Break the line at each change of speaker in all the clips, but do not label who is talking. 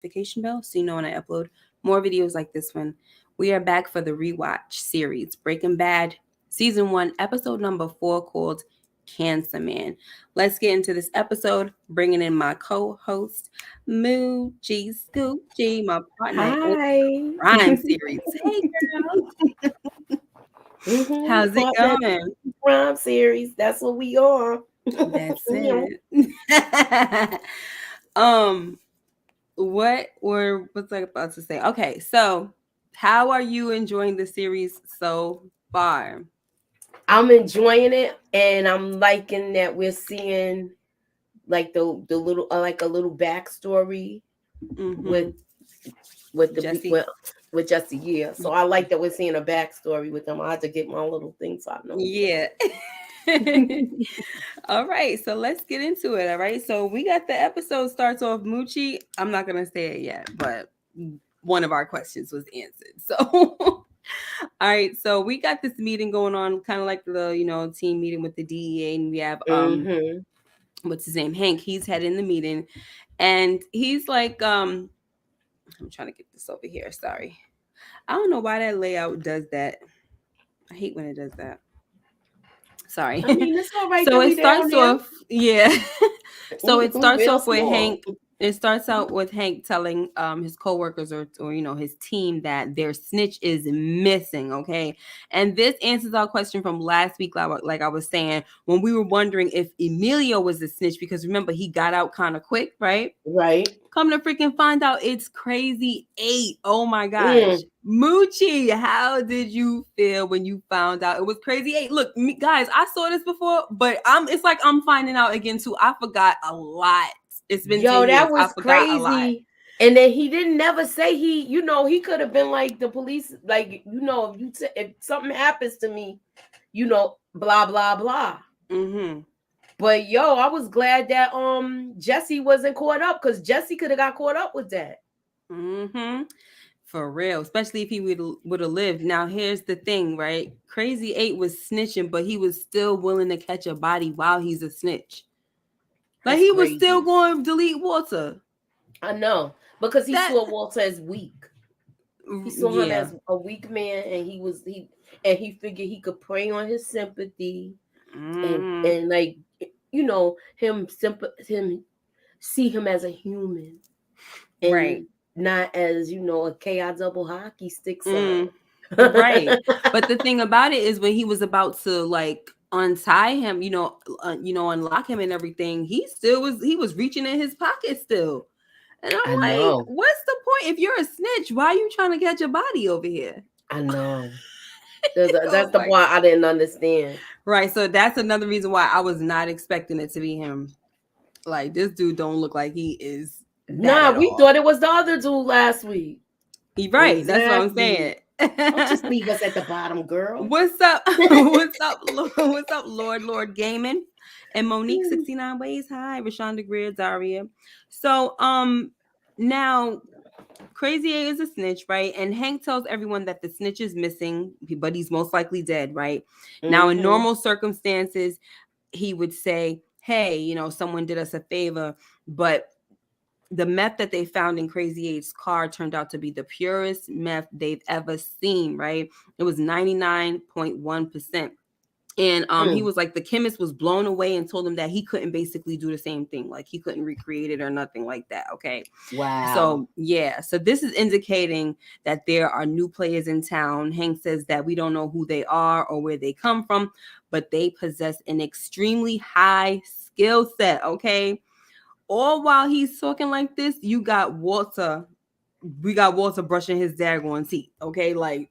notification bell so you know when I upload more videos like this one. We are back for the Rewatch series, Breaking Bad, Season 1, Episode number 4, called Cancer Man. Let's get into this episode, bringing in my co-host, Moo G Scoop G, my partner in
Hi.
crime series. Hey, how's it
Partner
going?
crime series. That's what we are.
That's
Yeah.
it. um, what's I about to say? Okay, so how are you enjoying the series so far?
I'm enjoying it, and I'm liking that we're seeing like the little like a little backstory with
Mm-hmm.
with the
Jesse.
well with Jesse. Yeah, so I like that we're seeing a backstory with them. I had to get my little thing so I know who
Yeah. All right, so let's get into it. All right, so we got the episode starts off Moochie. I'm not gonna say it yet, but one of our questions was answered. So, all right, so we got this meeting going on, kind of like the team meeting with the DEA, and we have
Mm-hmm.
what's his name, Hank. He's heading the meeting, and he's like I'm trying to get this over here. Sorry, I don't know why that layout does that. I hate when it does that. Sorry.
I mean, it's all right
So
that
it
we down
starts
there.
off, yeah. So it
We
starts
real
off with
small.
Hank. It starts out with Hank telling his coworkers or his team that their snitch is missing. Okay, and this answers our question from last week, like I was saying, when we were wondering if Emilio was the snitch, because remember he got out kind of quick, right?
Right.
Come to freaking find out it's Crazy 8. Oh my gosh.
Mm.
Moochie, how did you feel when you found out it was Crazy 8? Look, guys, I saw this before, but it's like I'm finding out again too. I forgot a lot. It's been
Yo,
10 years.
that
I
was
forgot a lot.
crazy. And then he didn't never say he could have been like the police, like, if something happens to me, blah, blah, blah.
Mm-hmm.
But yo, I was glad that Jesse wasn't caught up because Jesse could have got caught up with that.
Mm-hmm. For real, especially if he would have lived. Now, here's the thing, right? Crazy 8 was snitching, but he was still willing to catch a body while he's a snitch. Like
That's
he was still
crazy.
going to delete Walter.
I know. Because he
That
saw Walter as weak. He saw him
yeah.
as a weak man, and he figured he could prey on his sympathy and
Mm-hmm.
and like him see him as a human
Right.
and not as a KI double hockey stick son.
Mm. Right. But the thing about it is when he was about to like untie him, unlock him and everything, he was reaching in his pocket still. And
I
I'm like,
know.
what's the point? If you're a snitch, why are you trying to catch a body over here?
I know. That's
Oh
the
my.
part I didn't understand.
Right. So that's another reason why I was not expecting it to be him. Like this dude don't look like he is that
Nah,
at
we
all.
thought it was the other dude last week.
Right. That's what I'm
Exactly.
saying.
Don't just leave us at the bottom, girl.
What's up? What's up? What's up, Lord Gaming and Monique 69 Ways. Hi, Rashonda Greer, Daria. So now Crazy A is a snitch, right? And Hank tells everyone that the snitch is missing, but he's most likely dead, right? Now, in
Mm-hmm.
normal circumstances, he would say, hey, someone did us a favor, but the meth that they found in Crazy Eight's car turned out to be the purest meth they've ever seen, right? It was 99.1%. And he was like, the chemist was blown away and told him that he couldn't basically do the same thing. Like he couldn't recreate it or nothing like that. Okay.
Wow.
So yeah. So this is indicating that there are new players in town. Hank says that we don't know who they are or where they come from, but they possess an extremely high skill set. Okay. All while he's talking like this, we got Walter brushing his daggone teeth. Okay. Like,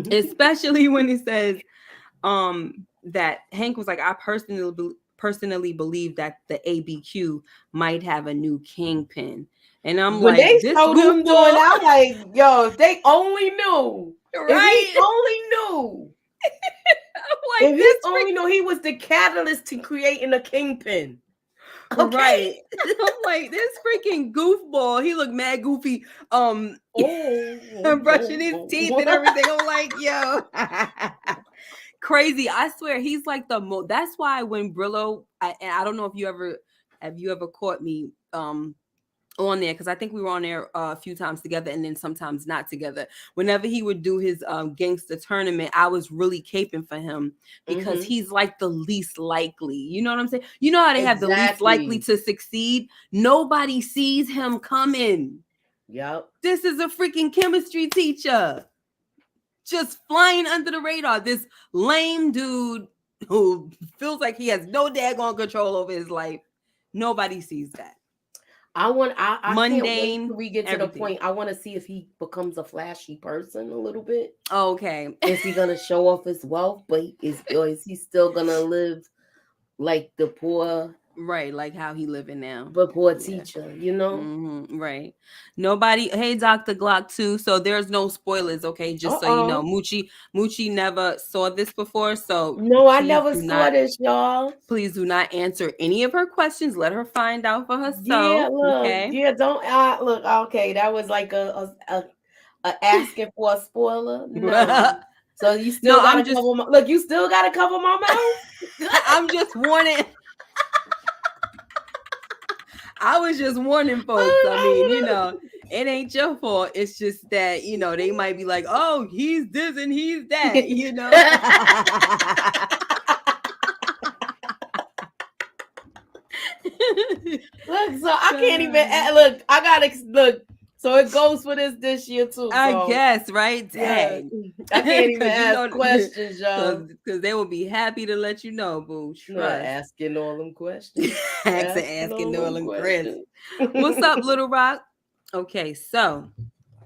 especially when he says, that Hank was like, I personally believe that the ABQ might have a new kingpin. And I'm
When
like,
they
this
showed him doing,
goofball,
I was like, yo, if they only knew. If he
right?
only knew.
I'm like,
If he
this
only knew he was the catalyst to creating a kingpin. Okay.
right. I'm like, this freaking goofball. He looked mad goofy. Brushing his teeth and everything. I'm like, yo. Crazy. I swear he's like the most. That's why when Brillo, and I don't know if you ever caught me on there because I think we were on there a few times together and then sometimes not together. Whenever he would do his gangster tournament, I was really caping for him because he's like the least likely. You know what I'm saying? You know how they have the least likely to succeed? Nobody sees him coming.
Yep.
This is a freaking chemistry teacher. Just flying under the radar. This lame dude who feels like he has no daggone control over his life. Nobody sees that.
I
mundane,
can't wait till we get to
everything.
the point. I want to see if he becomes a flashy person a little bit.
Okay.
Is he gonna show off his wealth, but is he still gonna live like the poor?
Right, like how he living now.
But poor teacher, you know?
Mm-hmm, right. Nobody, hey, Dr. Glock 2. So there's no spoilers, okay? Just so you know. Moochie never saw this before. So
no, I never saw this, y'all.
Please do not answer any of her questions. Let her find out for herself.
Yeah, look,
okay?
Yeah, don't look, okay. That was like a asking for a spoiler. No. So you still gotta cover my look, you still gotta cover my mouth.
I'm just warning. I was just warning folks. I mean, you know, it ain't your fault. It's just that, you know, they might be like, oh, he's this and he's that, you know.
Look, so I can't even look. I gotta look. So it goes for this year too. So.
I guess, right? Dang.
Yeah. I can't even ask questions, y'all.
Because they will be happy to let you know, boo.
Asking all them questions.
asking all them questions. What's up, Little Rock? Okay, so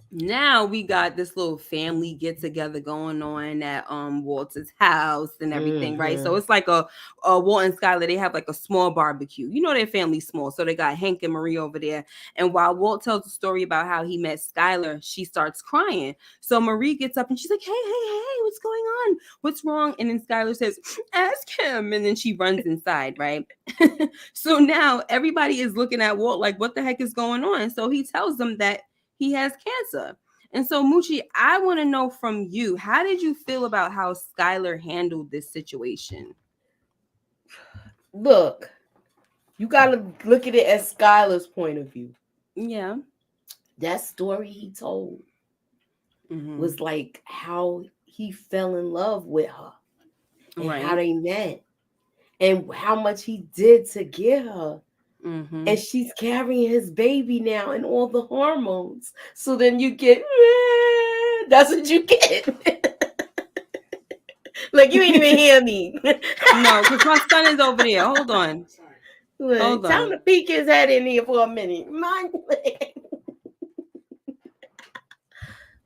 now we got this little family get together going on at Walter's house and everything, right? So it's like a Walt and Skylar, they have like a small barbecue. You know, their family's small, so they got Hank and Marie over there. And while Walt tells the story about how he met Skylar, she starts crying. So Marie gets up and she's like, hey, what's going on? What's wrong? And then Skylar says, ask him. And then she runs inside, right? So now everybody is looking at Walt like, what the heck is going on? So he tells them that he has cancer. And so, Moochie, I want to know from you, how did you feel about how Skylar handled this situation?
Look, you got to look at it as Skylar's point of view.
Yeah.
That story he told was like how he fell in love with her and how they met and how much he did to get her. And she's carrying his baby now and all the hormones. So then you get, that's what you get. Like, you ain't even hear me.
No, because my son is over there. Hold on.
Hold on. Tell him to peek his head in here for a minute.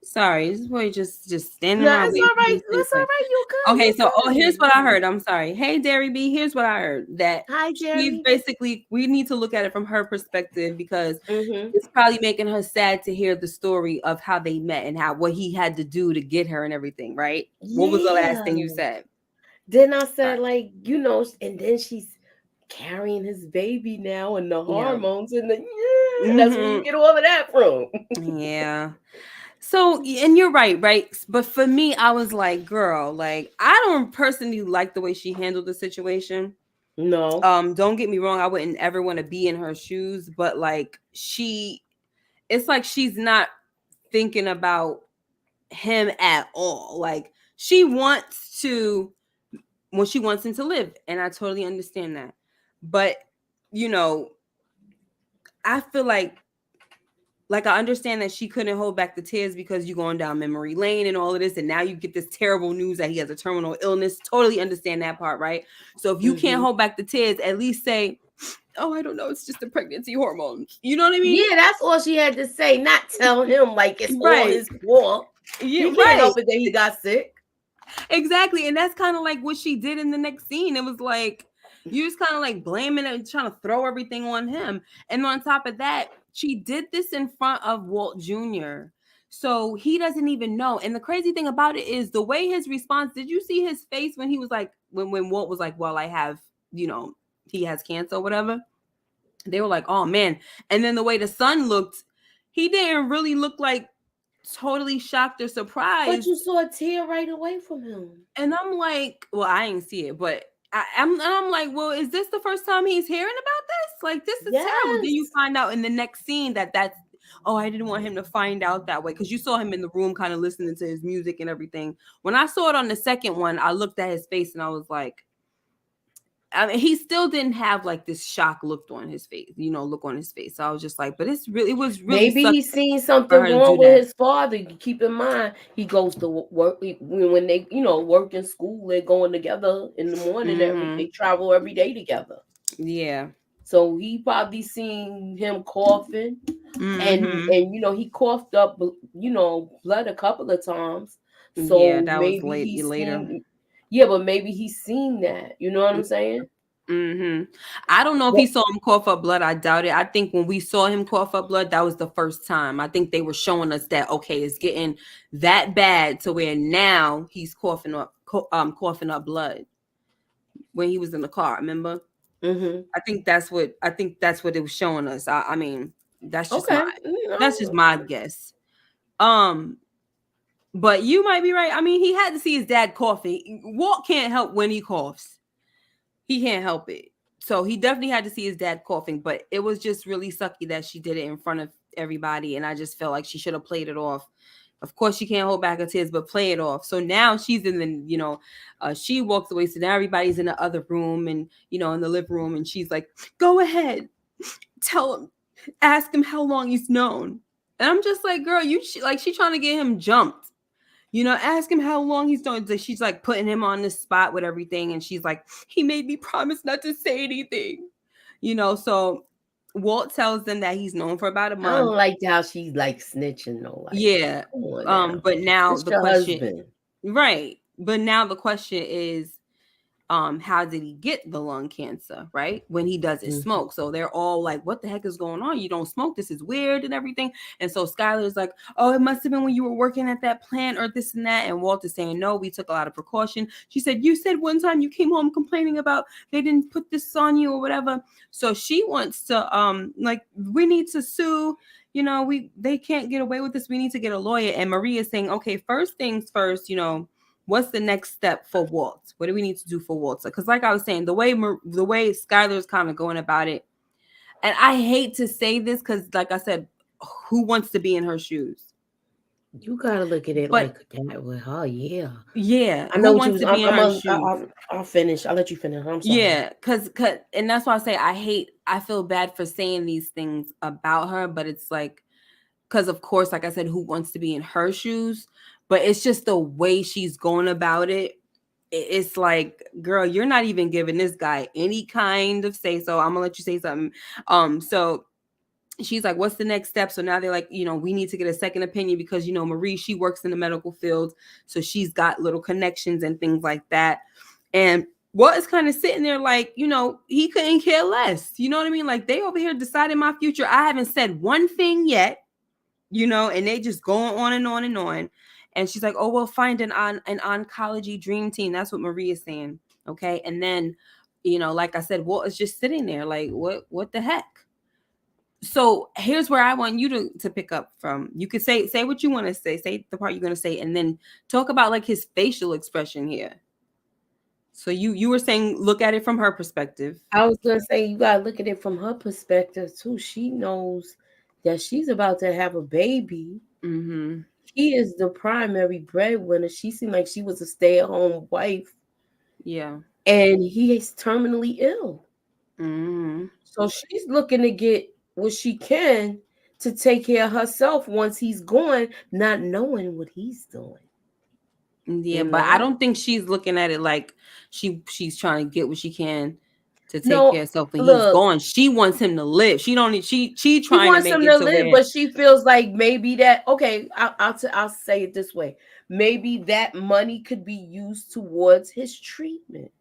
Sorry, this boy just standing around.
It's all right. It's all right. You good.
Okay, so here's what I heard. I'm sorry. Hey, Derry B, here's what I heard. That
hi, Jerry.
She's basically, we need to look at it from her perspective because it's probably making her sad to hear the story of how they met and what he had to do to get her and everything, right? Yeah. What was the last thing you said?
Then I said, like, you know, and then she's carrying his baby now and the hormones and that's where you get all of that from.
Yeah. So, and you're right? But for me, I was like, girl, like, I don't personally like the way she handled the situation.
No.
Don't get me wrong. I wouldn't ever want to be in her shoes, but like it's like she's not thinking about him at all. Like she wants him to live. And I totally understand that. But, you know, I feel like I understand that she couldn't hold back the tears because you're going down memory lane and all of this. And now you get this terrible news that he has a terminal illness. Totally understand that part, right? So if you can't hold back the tears, at least say, oh, I don't know, it's just the pregnancy hormones. You know what I mean?
Yeah, that's all she had to say. Not tell him like it's all his fault.
Yeah,
you can't help it that he got sick.
Exactly. And that's kind of like what she did in the next scene. It was like, you just kind of like blaming it and trying to throw everything on him. And on top of that, she did this in front of Walt Jr. So he doesn't even know. And the crazy thing about it is the way his response, did you see his face when he was like, when Walt was like, well, I have, you know, he has cancer or whatever. They were like, oh man. And then the way the son looked, he didn't really look like totally shocked or surprised.
But you saw a tear right away from him.
And I'm like, well, I didn't see it, but I'm like, well, is this the first time he's hearing about this? Like, this is terrible. Then you find out in the next scene that's, oh, I didn't want him to find out that way, because you saw him in the room kind of listening to his music and everything. When I saw it on the second one, I looked at his face and I was like, I mean, he still didn't have like this shock look on his face. So I was just like, but it was really
maybe he's seen something wrong with his father. Keep in mind, he goes to work when they, work in school. They're going together in the morning. They travel every day together.
Yeah.
So he probably seen him coughing, and he coughed up, blood a couple of times. So
yeah, that
maybe
was
he's
later.
Seen, yeah, but maybe he's seen that. You know what I'm saying?
I don't know if he saw him cough up blood. I doubt it. I think when we saw him cough up blood, that was the first time. I think they were showing us that, okay, it's getting that bad to where now he's coughing up blood when he was in the car. Remember? I think that's what it was showing us. I mean, that's just my guess. But you might be right. I mean, he had to see his dad coughing. Walt can't help when he coughs. He can't help it. So he definitely had to see his dad coughing, but it was just really sucky that she did it in front of everybody. And I just felt like she should have played it off. Of course, she can't hold back her tears, but play it off. So now she's in the, she walks away. So now everybody's in the other room and, in the living room. And she's like, go ahead. Tell him. Ask him how long he's known. And I'm just like, girl, she's trying to get him jumped. Ask him how long he's known. She's like putting him on the spot with everything. And she's like, he made me promise not to say anything. So Walt tells them that he's known for about a month.
I don't like how she's like snitching though. Like,
yeah. But now the question, husband. Right. But now the question is, how did he get the lung cancer, right? When he doesn't smoke. So they're all like, what the heck is going on? You don't smoke. This is weird and everything. And so Skylar's like, oh, it must have been when you were working at that plant or this and that. And Walt is saying, no, we took a lot of precaution. She said, you said one time you came home complaining about they didn't put this on you or whatever. So she wants to, we need to sue. They can't get away with this. We need to get a lawyer. And Marie is saying, okay, first things first, what's the next step for Walt? What do we need to do for Walt? Because like I was saying, the way Skylar's kind of going about it, and I hate to say this because, like I said, who wants to be in her shoes?
You gotta look at it like that with her, yeah.
Yeah,
I know who wants to be in her shoes. I'll finish. I'll let you finish. I'm sorry.
Yeah, because and that's why I say I feel bad for saying these things about her, but it's like, because of course, like I said, who wants to be in her shoes? But it's just the way she's going about it. It's like, girl, you're not even giving this guy any kind of say. So I'm gonna let you say something. So she's like, what's the next step? So now they're like, we need to get a second opinion because, Marie, she works in the medical field. So she's got little connections and things like that. And Walt is kind of sitting there like, he couldn't care less. You know what I mean? Like, they over here deciding my future. I haven't said one thing yet, and they just going on and on and on. And she's like, oh, we'll find an oncology dream team. That's what Marie is saying. Okay. And then, like I said, Walt is just sitting there like, what the heck? So here's where I want you to pick up from. You could say what you want to say the part you're going to say, and then talk about like his facial expression here. So you were saying, look at it from her perspective.
I was going to say, you got to look at it from her perspective too. She knows that she's about to have a baby.
Mm-hmm.
He is the primary breadwinner. She seemed like she was a stay-at-home wife.
Yeah.
And he is terminally ill.
Mm-hmm.
So she's looking to get what she can to take care of herself once he's gone, not knowing what he's doing.
Yeah, but I don't think she's looking at it like she's trying to get what she can to take care of herself when he's gone. She wants him to live. She trying to make him to live,
but she feels like maybe that, okay, I'll say it this way. Maybe that money could be used towards his treatment.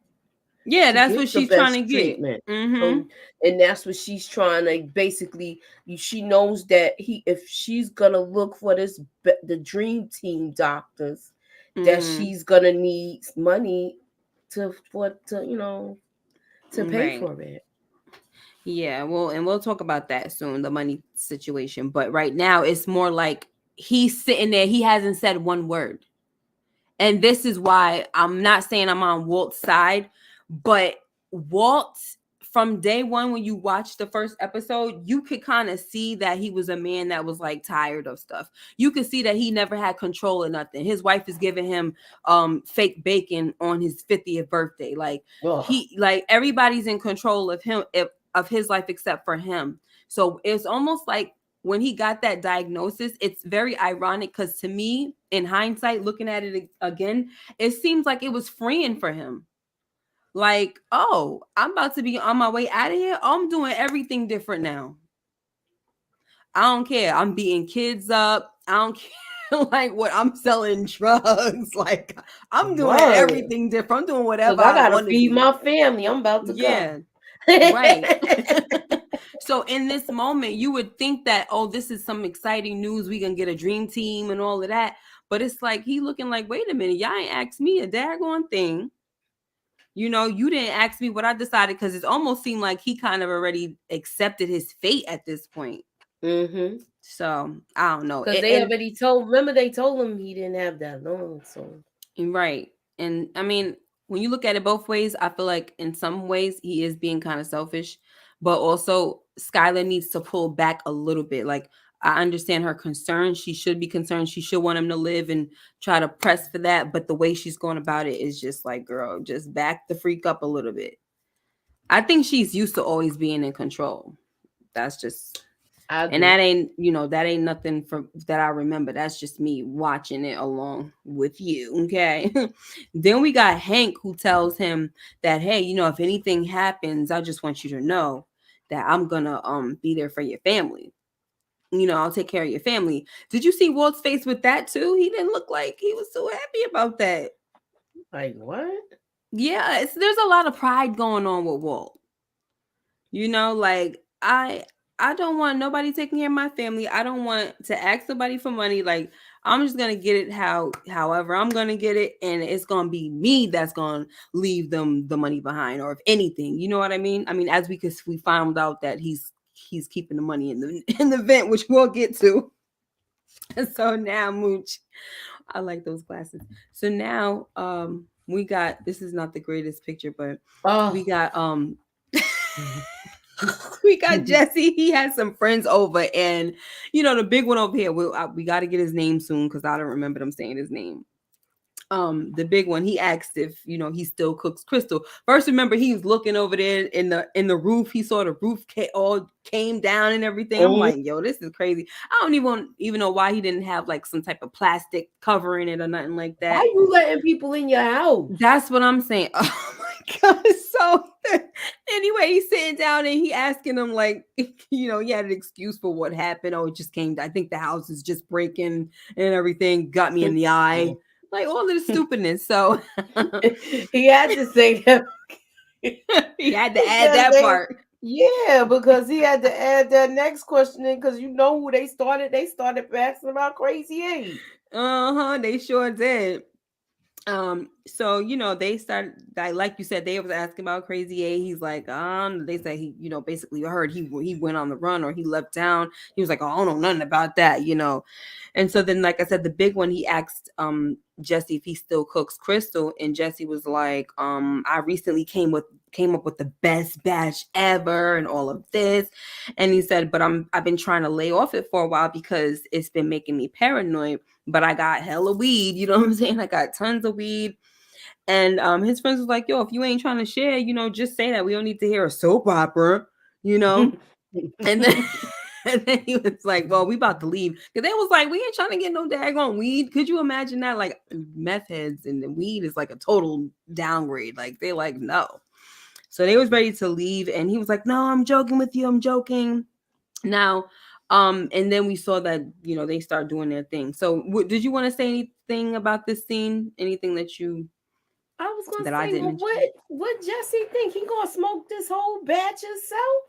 Yeah, that's what she's trying to get. Mm-hmm.
So, and that's what she's trying to basically, she knows that if she's going to look for the dream team doctors, that she's going to need money to pay for it.
Yeah, well, and we'll talk about that soon, the money situation. But right now, it's more like he's sitting there. He hasn't said one word. And this is why I'm not saying I'm on Walt's side, but Walt from day one, when you watch the first episode, you could kind of see that he was a man that was like tired of stuff. You could see that he never had control of nothing. His wife is giving him fake bacon on his 50th birthday. Like like everybody's in control of him, of his life except for him. So it's almost like when he got that diagnosis, it's very ironic because to me, in hindsight, looking at it again, it seems like it was freeing for him. Like, oh, I'm about to be on my way out of here. I'm doing everything different now. I don't care. I'm beating kids up. I don't care like what I'm selling drugs. Like I'm doing everything different. I'm doing whatever
I gotta
want to
feed
do.
my family. I'm about to
go. Right. So in this moment, you would think that, oh, this is some exciting news. We gonna get a dream team and all of that. But it's like he looking like, wait a minute, y'all ain't asked me a daggone thing. You know, you didn't ask me what I decided, because it almost seemed like he kind of already accepted his fate at this point. So I don't know,
because they already told. Remember, they told him he didn't have that long. So
right, and I mean, when you look at it both ways, I feel like in some ways he is being kind of selfish, but also Skylar needs to pull back a little bit. Like, I understand her concern. She should be concerned. She should want him to live and try to press for that. But the way she's going about it is just like, girl, just back the freak up a little bit. I think she's used to always being in control. That's just, and that ain't, you know, that ain't nothing from that I remember. That's just me watching it along with you. Okay. Then we got Hank, who tells him that, hey, you know, if anything happens, I just want you to know that I'm gonna be there for your family. You know, I'll take care of your family. Did you see Walt's face with that too? He didn't look like he was so happy about that.
Like, what?
Yeah, there's a lot of pride going on with Walt. You know, like I don't want nobody taking care of my family. I don't want to ask somebody for money. Like, I'm just gonna get it however I'm gonna get it, and it's gonna be me that's gonna leave them the money behind, or if anything, you know what I mean? I mean, as we found out that he's keeping the money in the vent, which we'll get to. So now, Mooch, I like those glasses. So now we got, this is not the greatest picture, but we got we got Jesse. He has some friends over, and you know, the big one over here, we got to get his name soon because I don't remember them saying his name. The big one, he asked if, you know, he still cooks Crystal. First, remember, he was looking over there in the roof. He saw the roof all came down and everything. I'm like, yo, this is crazy. I don't even know why he didn't have like some type of plastic covering it or nothing like that.
Why you letting people in your house?
That's what I'm saying. Oh my God. So anyway, he's sitting down and he asking him, like, you know, he had an excuse for what happened. Oh, it just came, I think the house is just breaking and everything, got me in the eye. Like all of the stupidness. So
he had to say that.
He had to add that part.
Yeah, because he had to add that next question in, because you know who they started. They started asking about Crazy 8.
They sure did. So you know, they started, like you said, they was asking about Crazy 8. He's like, they say he, you know, basically heard he went on the run or he left town. He was like, oh, I don't know nothing about that, you know. And so then, like I said, the big one, he asked Jesse if he still cooks Crystal, and Jesse was like, I recently came up with the best batch ever and all of this. And he said, but I've been trying to lay off it for a while because it's been making me paranoid, but I got hella weed, you know what I'm saying? I got tons of weed. And his friends was like, yo, if you ain't trying to share, you know, just say that. We don't need to hear a soap opera, you know. And then he was like, well, we about to leave. Because they was like, we ain't trying to get no daggone weed. Could you imagine that? Like, meth heads and the weed is like a total downgrade. Like, they're like, no. So they was ready to leave. And he was like, no, I'm joking with you. I'm joking. Now, and then we saw that, you know, they start doing their thing. So did you want to say anything about this scene? Anything that you...
I was going to say, well, what Jesse think? He going to smoke this whole batch himself?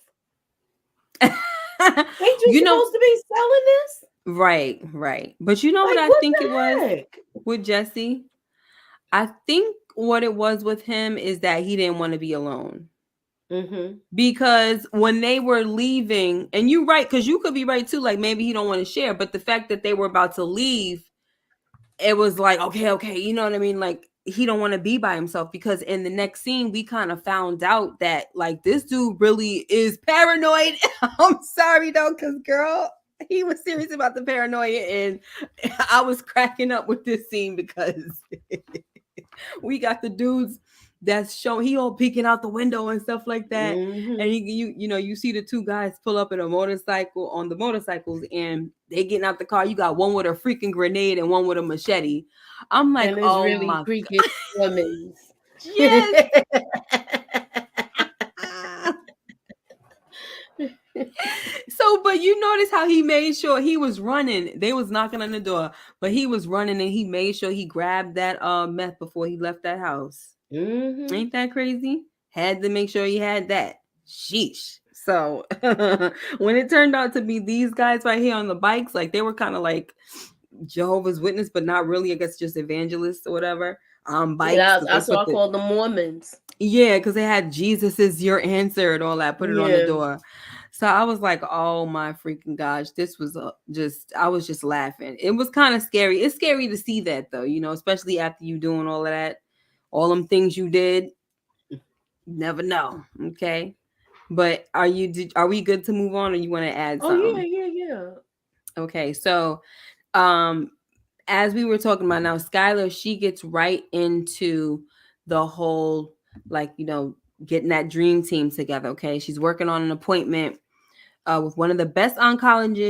Ain't you supposed to be selling this?
Right. But you know like, what I think it was with Jesse? I think what it was with him is that he didn't want to be alone. Because when they were leaving, and you're right, because you could be right too, like maybe he don't want to share, but the fact that they were about to leave, it was like, okay, you know what I mean? Like, he don't want to be by himself, because in the next scene we kind of found out that like this dude really is paranoid. I'm sorry though, because girl, he was serious about the paranoia, and I was cracking up with this scene because we got the dudes that's showing, he all peeking out the window and stuff like that. And you see the two guys pull up in a motorcycle on the motorcycles, and they getting out the car. You got one with a freaking grenade and one with a machete. I'm like,
and it's
oh
really
my
freaking women's.
yes. So, but you notice how he made sure he was running. They was knocking on the door, but he was running, and he made sure he grabbed that meth before he left that house. Ain't that crazy? Had to make sure he had that. Sheesh. So when it turned out to be these guys right here on the bikes, like they were kind of like Jehovah's Witness, but not really. I guess just evangelists or whatever. Bikes.
Yeah, that's what I call the Mormons.
Yeah, because they had Jesus is your answer and all that. Put it on the door. So I was like, oh my freaking gosh, this was I was just laughing. It was kind of scary. It's scary to see that though, especially after you doing all of that, all them things you did. Never know. Okay. But are we good to move on, or you want to add something?
Oh yeah.
Okay. So as we were talking about now, Skylar, she gets right into the whole, like, getting that dream team together. Okay. She's working on an appointment with one of the best oncologists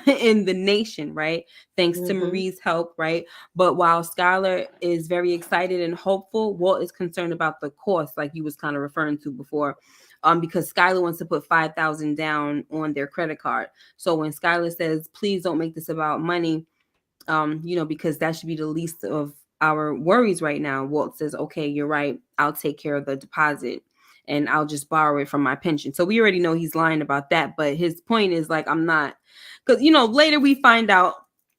in the nation, right? Thanks to Marie's help, right? But while Skylar is very excited and hopeful, Walt is concerned about the cost, like you was kind of referring to before, because Skylar wants to put $5,000 down on their credit card. So when Skylar says, "Please don't make this about money," because that should be the least of our worries right now, Walt says, "Okay, you're right. I'll take care of the deposit, and I'll just borrow it from my pension." So we already know he's lying about that. But his point is like, I'm not, because, later we find out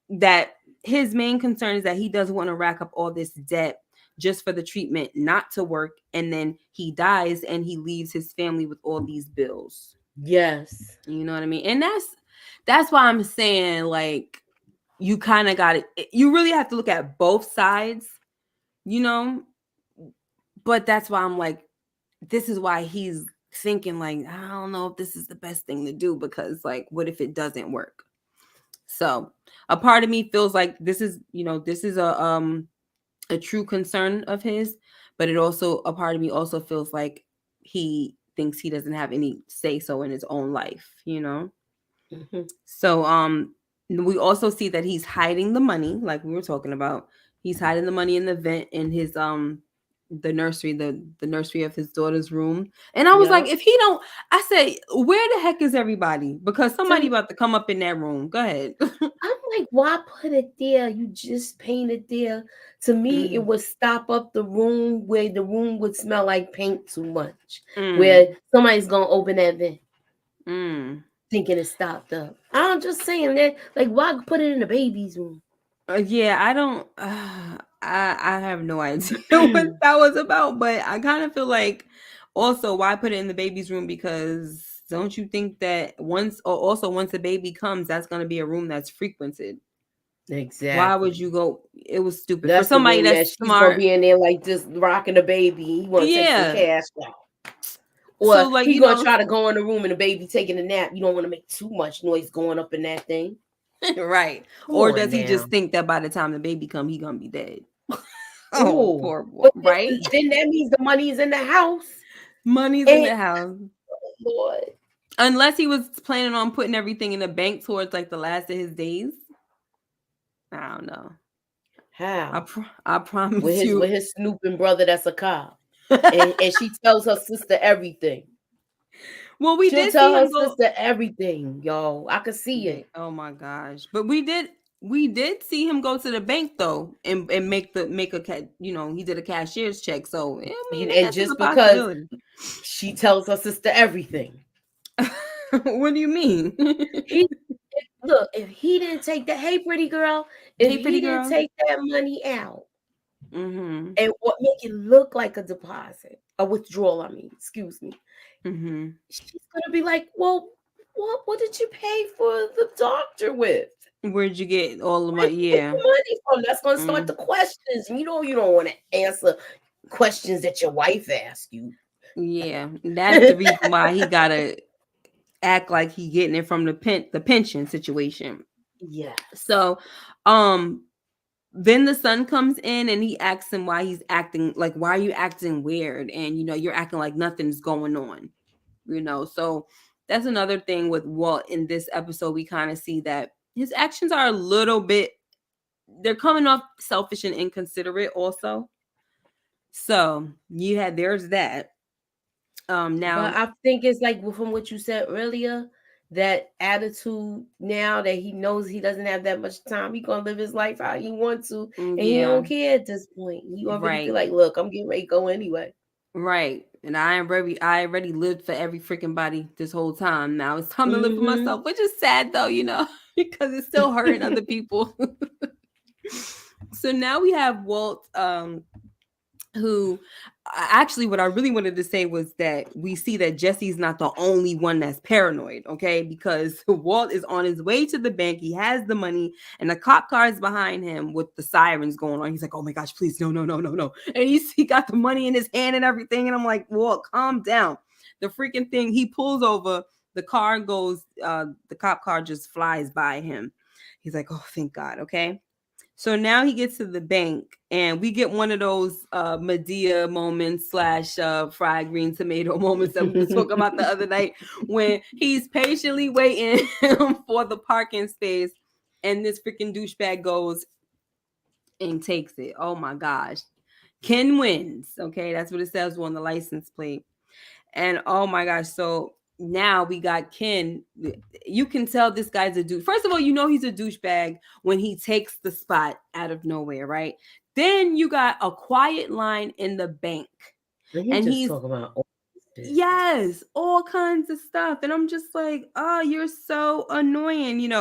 that his main concern is that he doesn't want to rack up all this debt just for the treatment not to work. And then he dies and he leaves his family with all these bills.
Yes.
You know what I mean? And that's why I'm saying, like, you kind of got it. You really have to look at both sides, but that's why I'm like, this is why he's thinking like, I don't know if this is the best thing to do, because like, what if it doesn't work? So a part of me feels like this is a true concern of his, but a part of me also feels like he thinks he doesn't have any say so in his own life, So we also see that he's hiding the money, like we were talking about. He's hiding the money in the vent in his the nursery, the nursery of his daughter's room. And I was like, if he don't, I said, where the heck is everybody? Because somebody about to come up in that room. Go ahead.
I'm like, why put it there? You just paint it there. To me, it would stop up the room where the room would smell like paint too much. Where somebody's gonna open that vent. Thinking it stopped up. I'm just saying that, like, why put it in the baby's room?
Yeah, I don't. I have no idea what that was about, but I kind of feel like also why put it in the baby's room, because don't you think that once the baby comes, that's going to be a room that's frequented?
Exactly.
Why would you go? It was stupid for somebody that's smart.
Gonna be in there like just rocking the baby. He want to take some cash out. Or
so, like,
he gonna try to go in the room and the baby taking a nap. You don't want to make too much noise going up in that thing.
Right. Or does he just think that by the time the baby come, he gonna be dead? Oh, poor boy. Right?
Then that means the money is in the house.
Money's in the house.
Lord.
Unless he was planning on putting everything in the bank towards like the last of his days. I don't know.
How?
I promise
you. With his snooping brother that's a cop. and she tells her sister everything.
Well, She'll
tell her sister everything, y'all. I could see it.
Oh my gosh! But we did see him go to the bank though, and make a he did a cashier's check. So I mean,
and just because she tells her sister everything.
What do you mean?
Look, if he didn't take that, hey pretty girl, if he didn't take that money out, and what make it look like a deposit, a withdrawal, excuse me. She's gonna be like, well, what did you pay for the doctor with?
Where'd you get all of my
Where'd you get the money from? That's gonna start the questions. You don't want to answer questions that your wife asks you.
Yeah, that's the reason why he gotta act like he getting it from the pension situation.
Yeah.
So, then the son comes in and he asks him why he's acting like, why are you acting weird? And you're acting like nothing's going on. So that's another thing with Walt in this episode. We kind of see that his actions are a little bit, they're coming off selfish and inconsiderate also. So there's that. Now,
But I think it's like from what you said earlier, that attitude now that he knows he doesn't have that much time, he gonna live his life how he wants to, and he
yeah,
don't care at this point. He already feel
right,
like, look, I'm getting ready to go anyway.
right. And I already lived for every freaking body this whole time. Now it's time to live for myself, which is sad though, because it's still hurting other people. So now we have Walt, who actually, what I really wanted to say was that we see that Jesse's not the only one that's paranoid, okay? Because Walt is on his way to the bank. He has the money, and the cop car is behind him with the sirens going on. He's like, oh my gosh, please, no, no, no, no, no. And he got the money in his hand and everything. And I'm like, Walt, calm down. The freaking thing, he pulls over, the car goes, the cop car just flies by him. He's like, oh, thank God, okay? So now he gets to the bank, and we get one of those Medea moments / fried green tomato moments that we were talking about the other night, when he's patiently waiting for the parking space, and this freaking douchebag goes and takes it. Oh my gosh. Ken wins. Okay, that's what it says on the license plate. And oh my gosh, so now we got Ken. You can tell this guy's a dude. First of all, he's a douchebag when he takes the spot out of nowhere, right? Then you got a quiet line in the bank.
And he's talking about
yes, all kinds of stuff. And I'm just like, oh, you're so annoying.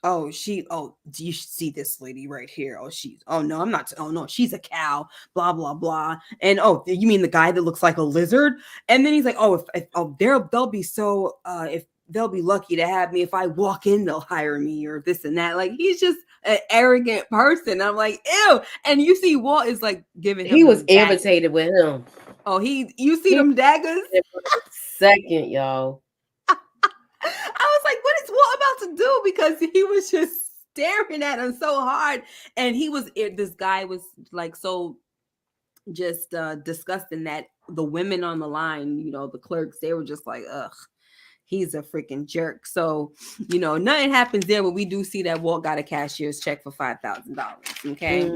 Oh, do you see this lady right here? Oh, no, I'm not. Oh, no, she's a cow, blah, blah, blah. And oh, you mean the guy that looks like a lizard? And then he's like, oh, they'll be so, if they'll be lucky to have me. If I walk in, they'll hire me or this and that. Like, he's just an arrogant person. I'm like, ew. And you see Walt is like giving him.
He was irritated with him.
Oh, you see them daggers?
Second, y'all.
I was like, what is Walt about to do? Because he was just staring at him so hard. And this guy was like so just disgusting that the women on the line, the clerks, they were just like, ugh, he's a freaking jerk. So, nothing happens there, but we do see that Walt got a cashier's check for $5,000. Okay.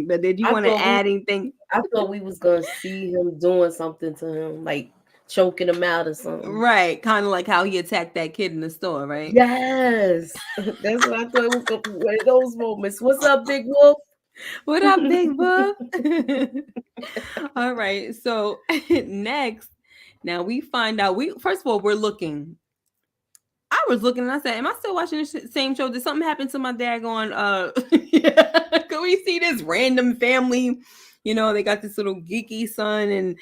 But did you want to add anything?
I thought we was going to see him doing something to him, like choking him out or something.
Right. Kind of like how he attacked that kid in the store, right?
Yes. That's what I thought it was going to be one of those moments. What's up, Big Wolf?
What up, Big Wolf? All right. So next, now we find out, first of all, we're looking. I was looking and I said, am I still watching the same show? Did something happen to my daggone can we see this random family? They got this little geeky son and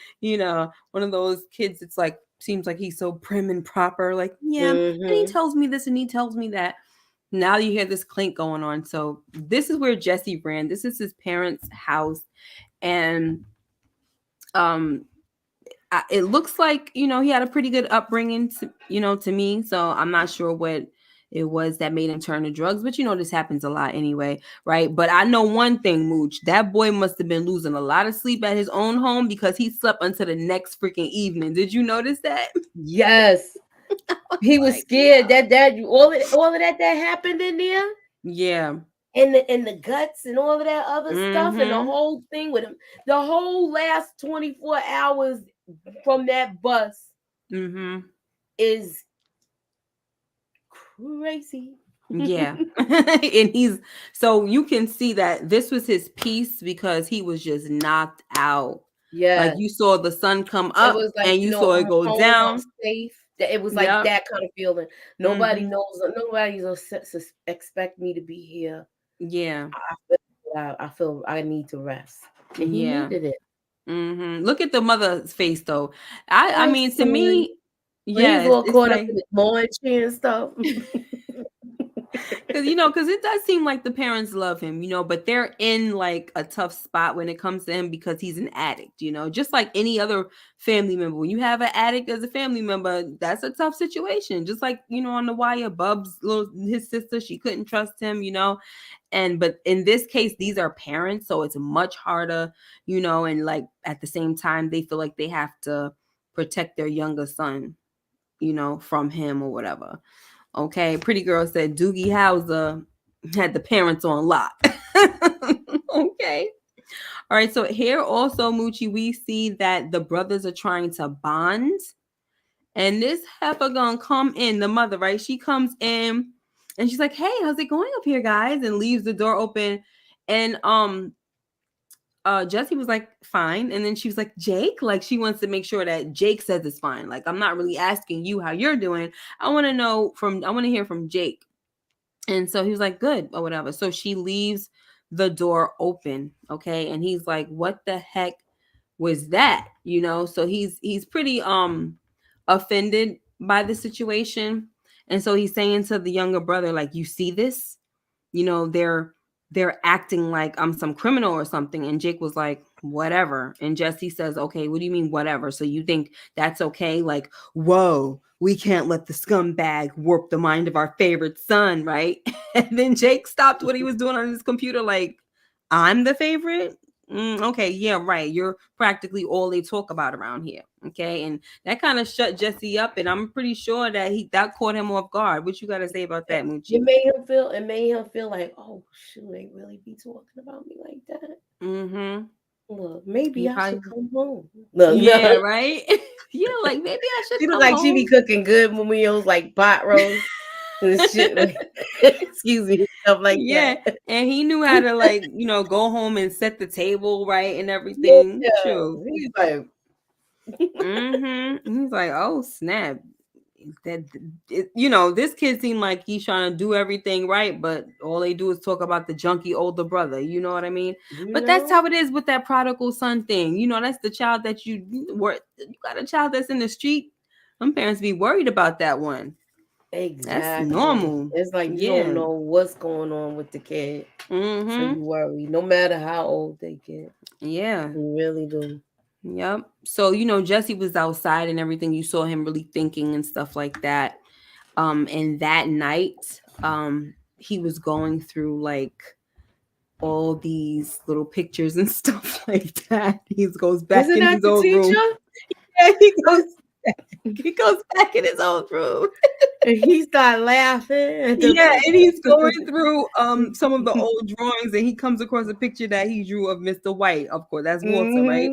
one of those kids that's like seems like he's so prim and proper, like, yeah, and he tells me this and he tells me that. Now you hear this clink going on. So this is where Jesse ran. This is his parents' house. And it looks like, he had a pretty good upbringing, to me. So I'm not sure what it was that made him turn to drugs. But, this happens a lot anyway, right? But I know one thing, Mooch. That boy must have been losing a lot of sleep at his own home because he slept until the next freaking evening. Did you notice that?
Yes. He was scared that all of that happened in there.
Yeah.
And the guts and all of that other stuff and the whole thing with him. The whole last 24 hours from that bus is crazy.
Yeah. And so you can see that this was his piece because he was just knocked out. Yeah. Like you saw the sun come up and you saw it go down.
Safe. It was like that kind of feeling. Nobody knows. Nobody's gonna expect me to be here.
Yeah.
I feel I need to rest. And he needed it.
Look at the mother's face though. I mean, to me,
yeah, he's all caught up in the lawn chair and stuff.
Because it does seem like the parents love him, but they're in like a tough spot when it comes to him because he's an addict, just like any other family member. When you have an addict as a family member, that's a tough situation. Just like, on The Wire, his sister, she couldn't trust him, but in this case, these are parents, so it's much harder, and like at the same time, they feel like they have to protect their younger son, from him or whatever. Okay, Pretty Girl said Doogie Howser had the parents on lock. Okay. All right, so here also, Moochie, we see that the brothers are trying to bond. And this heifer gonna come in, the mother, right? She comes in and she's like, hey, how's it going up here, guys? And leaves the door open. And Jessie was like, fine. And then she was like, Jake, like she wants to make sure that Jake says it's fine. Like, I'm not really asking you how you're doing. I want to hear from Jake. And so he was like, good or whatever. So she leaves the door open. Okay. And he's like, what the heck was that? So he's pretty offended by the situation. And so he's saying to the younger brother, like, you see this? They're acting like I'm some criminal or something. And Jake was like, whatever. And Jessie says, okay, what do you mean whatever? So you think that's okay? Like, whoa, we can't let the scumbag warp the mind of our favorite son, right? And then Jake stopped what he was doing on his computer, like, I'm the favorite? Okay, yeah, right. You're practically all they talk about around here. Okay, and that kind of shut Jessie up, and I'm pretty sure that caught him off guard. What you got to say about that, Moochie?
It made him feel like, oh shoot, they really be talking about me like that.
Mm-hmm.
Look, maybe I should come home. Look,
yeah, right. Yeah, like maybe I should.
She look like she be cooking good meals, like pot roast and shit. Like, excuse me, stuff like that.
And he knew how to go home and set the table right and everything.
Yeah.
True.
He's like,
He's like, oh snap. This kid seemed like he's trying to do everything right, but all they do is talk about the junky older brother. You know what I mean? But that's how it is with that prodigal son thing. That's the child that you got a child that's in the street. Some parents be worried about that one.
Exactly.
That's normal.
It's like you don't know what's going on with the kid. So you worry, no matter how old they get.
Yeah.
You really do.
Yep. So, Jessie was outside and everything. You saw him really thinking and stuff like that. And that night, he was going through like all these little pictures and stuff like that. He goes back in his old room. Yeah, he goes back in his old room.
And he started laughing.
Yeah, and he's going through some of the old drawings, and he comes across a picture that he drew of Mr. White. Of course, that's Walter, right?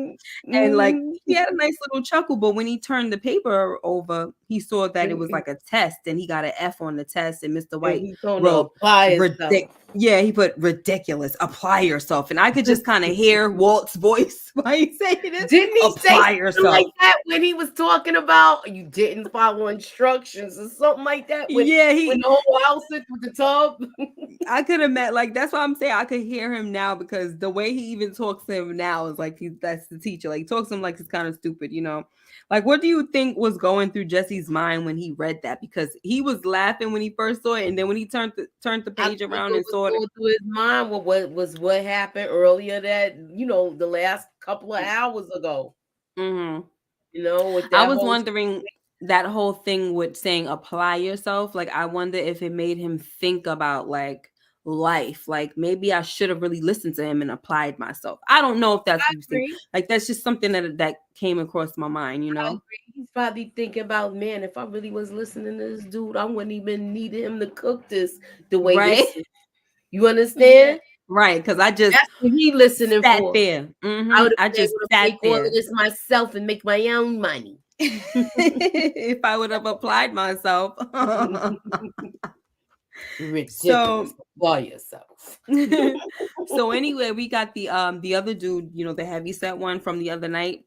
And like he had a nice little chuckle, but when he turned the paper over, he saw that it was like a test, and he got an F on the test, and Mr. White wrote he put ridiculous, apply yourself. And I could just kind of hear Walt's voice while he's saying this.
Didn't he say yourself like that when he was talking about you didn't follow instructions or something like that? When the whole house sits with the tub.
I could have met, like, that's why I'm saying I could hear him now, because the way he even talks to him now is like that's the teacher. Like, he talks to him like he's kind of stupid, Like, what do you think was going through Jesse's mind when he read that? Because he was laughing when he first saw it, and then when he turned the page around and saw it,
through his mind what happened earlier that the last couple of hours ago.
Mm-hmm. I was wondering that whole thing with saying apply yourself. Like, I wonder if it made him think about like life. Like, maybe I should have really listened to him and applied myself. I don't know if that's what you think. Like, that's just something that came across my mind,
He's probably thinking about, man, if I really was listening to this dude, I wouldn't even need him to cook this the way this is. You understand?
Right, because that's
what he listening
sat
for.
There. Mm-hmm. I just sat
make all of this myself and make my own money.
If I would have applied myself.
Ridiculous. By yourself.
So anyway, we got the other dude, the heavyset one from the other night.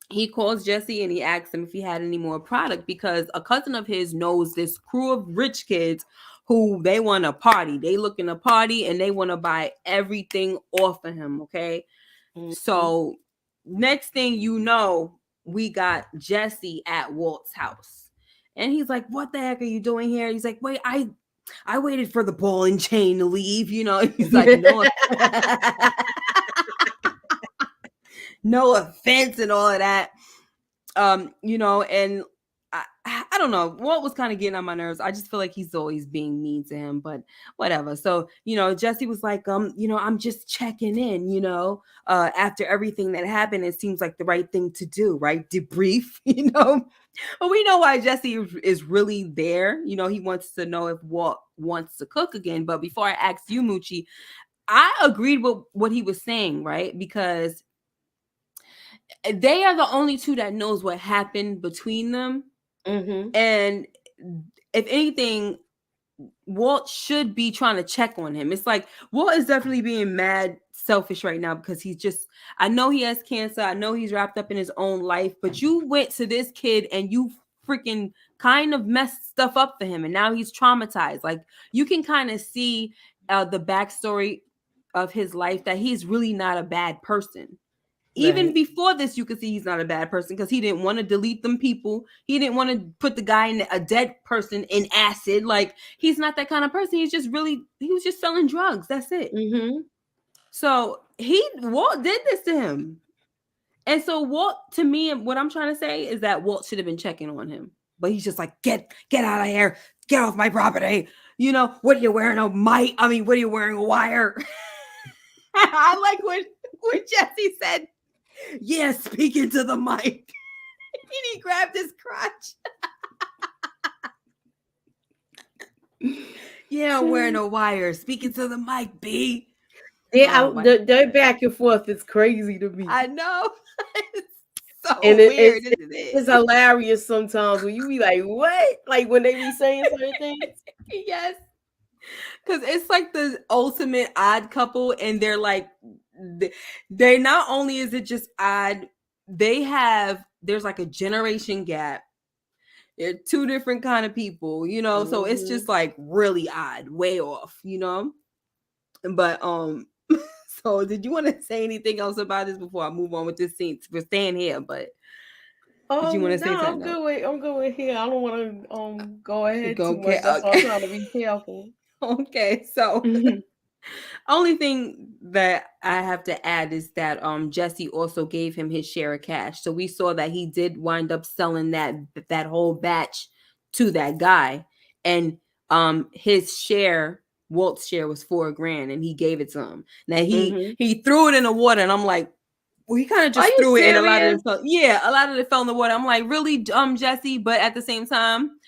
He calls Jesse and he asks him if he had any more product, because a cousin of his knows this crew of rich kids who they want to party. They looking to party and they want to buy everything off of him. Okay. Mm-hmm. So next thing you know, we got Jesse at Walt's house, and he's like, what the heck are you doing here? He's like, wait, I waited for the ball and chain to leave, he's like, no, no offense and all of that. And I don't know. Walt was kind of getting on my nerves. I just feel like he's always being mean to him, but whatever. So, Jesse was like, I'm just checking in, after everything that happened, it seems like the right thing to do, right? Debrief, But we know why Jesse is really there. He wants to know if Walt wants to cook again. But before I ask you, Moochie, I agreed with what he was saying, right? Because they are the only two that knows what happened between them.
Mm-hmm.
And if anything, Walt should be trying to check on him. It's like Walt is definitely being mad selfish right now because I know he has cancer. I know he's wrapped up in his own life, but you went to this kid and you freaking kind of messed stuff up for him. And now he's traumatized. Like you can kind of see the backstory of his life that he's really not a bad person. Even before this, you could see he's not a bad person because he didn't want to delete them people. He didn't want to put the guy a dead person in acid. Like he's not that kind of person. He was just selling drugs. That's it.
Mm-hmm.
So Walt did this to him. And so Walt, to me, what I'm trying to say is that Walt should have been checking on him. But he's just like, get out of here. Get off my property. What are you wearing? What are you wearing? A wire? I like what Jesse said. Yeah, speaking to the mic. And he grabbed his crotch. Yeah, I'm wearing a wire. Speaking to the mic, B.
Yeah, their back and forth is crazy to me.
I know. It's so weird, isn't it?
It's hilarious sometimes when you be like, what? Like when they be saying certain things.
Yes. Because it's like the ultimate odd couple, and they're like, they not only is it just odd, there's like a generation gap. They're two different kind of people,
Mm-hmm.
So it's just like really odd, way off, But so did you want to say anything else about this before I move on with this scene? We're staying here, but did you want to say something?
I'm good with here. I don't want to go ahead too much. That's why I'm trying to be careful.
Okay, so only thing that I have to add is that Jesse also gave him his share of cash. So we saw that he did wind up selling that whole batch to that guy, and his share, Walt's share, was $4,000, and he gave it to him. Now he threw it in the water, and I'm like, well, he kind of just threw it, and a lot of it fell in the water. I'm like, really, Jesse? But at the same time,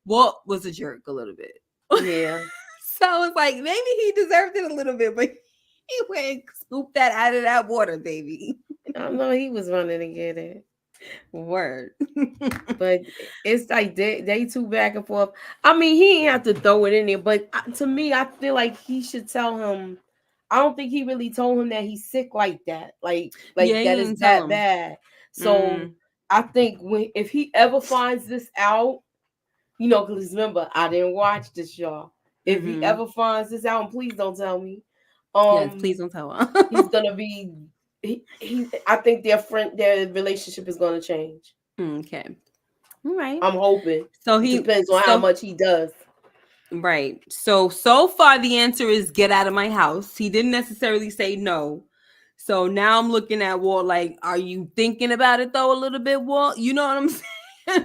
Walt was a jerk a little bit.
Yeah.
So I was like, maybe he deserved it a little bit, but he went and scooped that out of that water, baby.
I know he was running to get it.
Word.
But it's like they two back and forth. I mean, he ain't have to throw it in there, but to me, I feel like he should tell him. I don't think he really told him that he's sick like that. Like that is that bad. So I think if he ever finds this out, because remember, I didn't watch this, y'all. If he ever finds this out, and please don't tell me.
Yes, please don't tell him.
He's gonna be. I think their relationship is gonna change.
Okay. All right.
I'm hoping.
So
it depends on how much he does.
Right. So far the answer is get out of my house. He didn't necessarily say no. So now I'm looking at Walt like, are you thinking about it though a little bit, Walt? You know what I'm saying?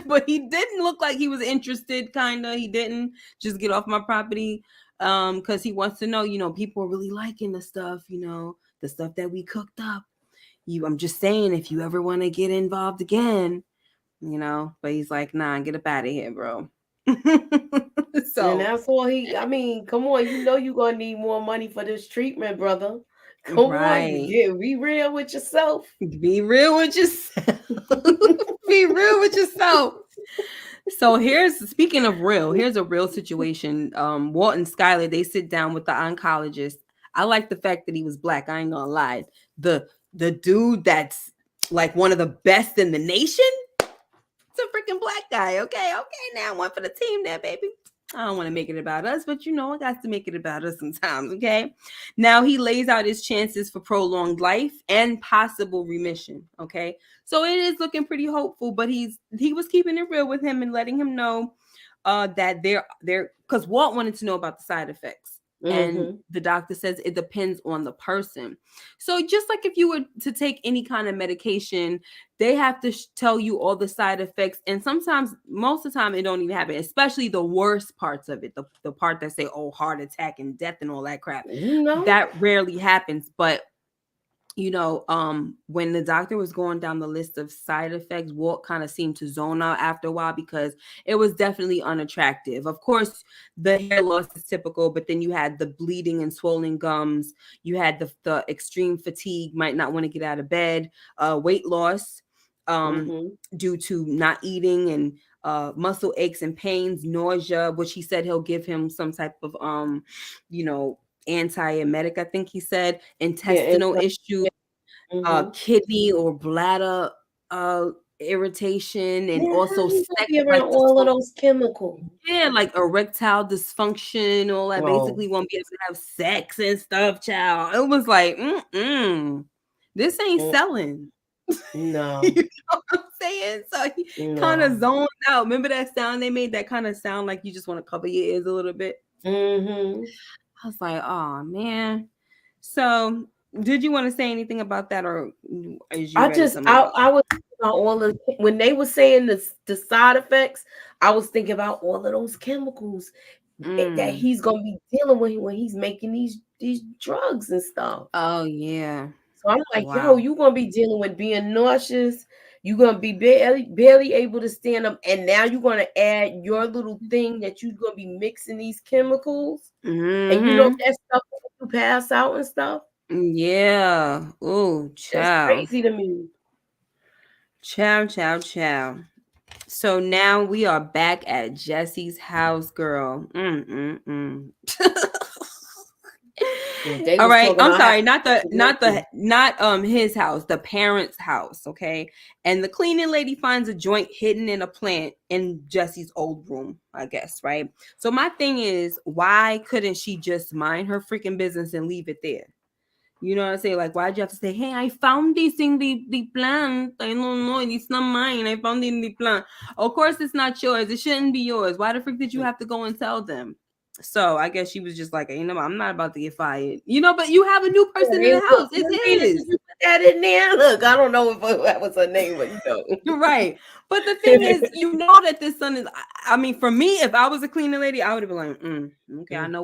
But he didn't look like he was interested, kind of. He didn't just get off my property because he wants to know, people are really liking the stuff, the stuff that we cooked up. I'm just saying, if you ever want to get involved again, but he's like, nah, get up out of here, bro.
So and that's all come on, you're gonna need more money for this treatment, brother. Come on, be real with yourself.
Be real with yourself. Be real with yourself. So speaking of real, here's a real situation. Walt and Skylar, they sit down with the oncologist. I like the fact that he was black. I ain't gonna lie. The dude that's like one of the best in the nation. It's a freaking black guy. Okay, now one for the team there, baby. I don't want to make it about us, but I got to make it about us sometimes, okay? Now he lays out his chances for prolonged life and possible remission, okay? So it is looking pretty hopeful, but he was keeping it real with him and letting him know that they're because Walt wanted to know about the side effects. And the doctor says it depends on the person. So just like if you were to take any kind of medication, they have to tell you all the side effects. And sometimes, most of the time, it don't even happen, especially the worst parts of it. The part that say, oh, heart attack and death and all that crap. That rarely happens. But when the doctor was going down the list of side effects, Walt kind of seemed to zone out after a while because it was definitely unattractive. Of course, the hair loss is typical, but then you had the bleeding and swollen gums. You had the extreme fatigue, might not want to get out of bed, weight loss due to not eating, and muscle aches and pains, nausea, which he said he'll give him some type of, antiemetic, I think he said, intestinal issues, kidney or bladder irritation, and also
all of those chemicals.
Yeah, like erectile dysfunction, all that. Basically won't be able to have sex and stuff, child. It was like, this ain't selling.
No.
You know what I'm saying? So he kind of zoned out. Remember that sound they made? That kind of sound like you just want to cover your ears a little bit. I was like, oh man. So did you want to say anything about that, or is you
I was about all of when they were saying the side effects, I was thinking about all of those chemicals that he's gonna be dealing with when he's making these drugs and stuff.
Oh yeah.
So I'm like, yo, you're gonna be dealing with being nauseous. You're gonna be barely able to stand up, and now you're gonna add your little thing that you're gonna be mixing these chemicals, and that stuff you pass out and stuff.
Yeah. Oh, child.
That's crazy to me.
Chow. So now we are back at Jesse's house, girl. All right, I'm sorry, not his house, the parents' house, okay? And the cleaning lady finds a joint hidden in a plant in Jesse's old room, I guess, right? So my thing is, why couldn't she just mind her freaking business and leave it there? You know what I'm saying? Like, why'd you have to say, hey, I found this in the plant. I don't know. It's not mine. I found it in the plant. Of course, it's not yours. It shouldn't be yours. Why the frick did you have to go and tell them? So I guess she was just like, I'm not about to get fired. But you have a new person in the house. It's his.
You put that in there. Look, I don't know if that was her name, but
You're right. But the thing is, that this son is, I mean, for me, if I was a cleaning lady, I would have been like, okay, I know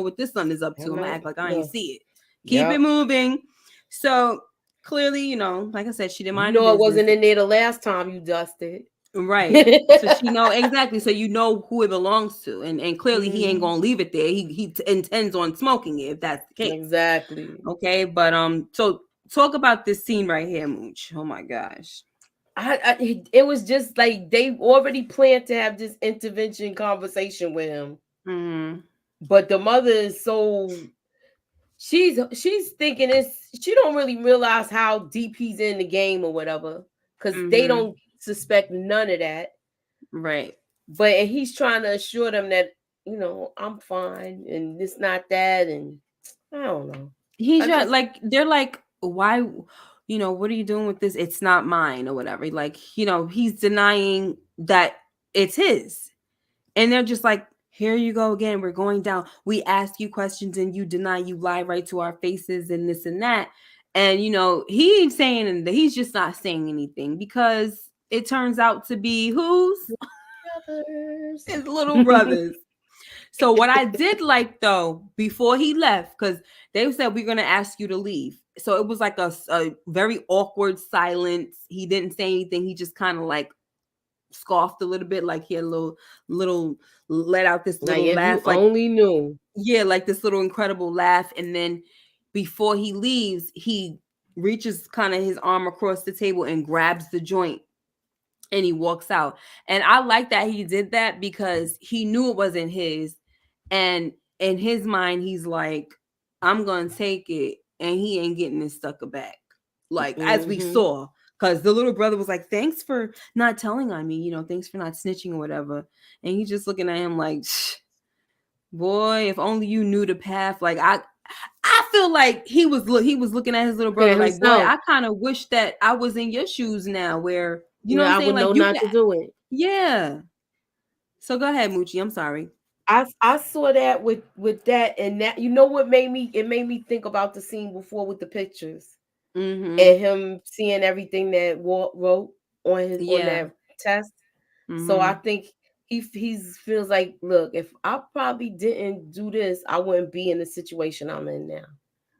what this son is up to. I'm going to act like I ain't see it. Keep it moving. So clearly, like I said, she didn't mind.
It wasn't in there the last time you dusted.
Right. So she know exactly. So you know who it belongs to. And clearly he ain't gonna leave it there. He intends on smoking it if that's the case.
Exactly.
Okay, but so talk about this scene right here, Mooch. Oh my gosh.
It was just like they already planned to have this intervention conversation with him. But the mother is so she's thinking she don't really realize how deep he's in the game or whatever, because they don't suspect none of that,
right?
But he's trying to assure them that I'm fine and it's not that, and I don't know.
He's they're like, why? What are you doing with this? It's not mine or whatever. Like, he's denying that it's his, and they're just like, here you go again. We're going down. We ask you questions and you deny. You lie right to our faces and this and that. And, he ain't saying anything. He's just not saying anything because it turns out to be whose?
Brothers.
His little brothers. So what I did like, though, before he left, because they said, we're going to ask you to leave. So it was like a very awkward silence. He didn't say anything. He just kind of like scoffed a little bit, like he had a little let out this little laugh,
like only knew,
like this little incredible laugh. And then before he leaves, he reaches kind of his arm across the table and grabs the joint and he walks out. And I like that he did that because he knew it wasn't his, and in his mind he's like, I'm gonna take it and he ain't getting his sucker back, like as we saw. Because the little brother was like, thanks for not telling on me, thanks for not snitching or whatever. And he's just looking at him like, boy, if only you knew the path. Like, I feel like he was looking at his little brother like, boy, I kind of wish that I was in your shoes now, where, what I'm saying?
I would know not to do it.
Yeah. So go ahead, Moochie. I'm sorry.
I saw that with that, and that, you know what made me think about the scene before with the pictures
Mm-hmm.
and him seeing everything that Walt wrote on
Yeah.
that test. So I
Mm-hmm.
think he's feels like, look, if I probably didn't do this, I wouldn't be in the situation I'm in now.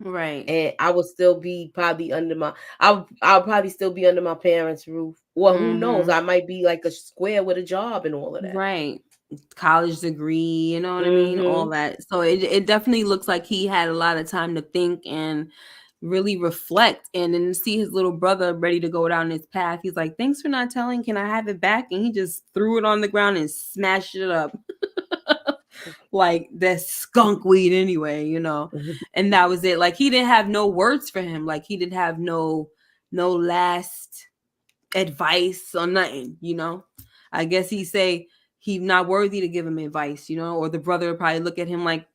Right.
And I would still be probably under my I'll probably still be under my parents' roof. Or who knows?
Mm-hmm.
I might be like a square with a job and all of that.
Right. College degree, you know what I mean? All
Mm-hmm.
that. So it definitely looks like he had a lot of time to think and really reflect, and then see his little brother ready to go down his path. He's like, thanks for not telling. Can I have it back? And he just threw it on the ground and smashed it up. Like that skunk weed anyway, you know. And that was it. Like he didn't have no words for him. Like he didn't have no last advice or nothing, you know. I guess he say he's not worthy to give him advice, you know, or the brother would probably look at him like,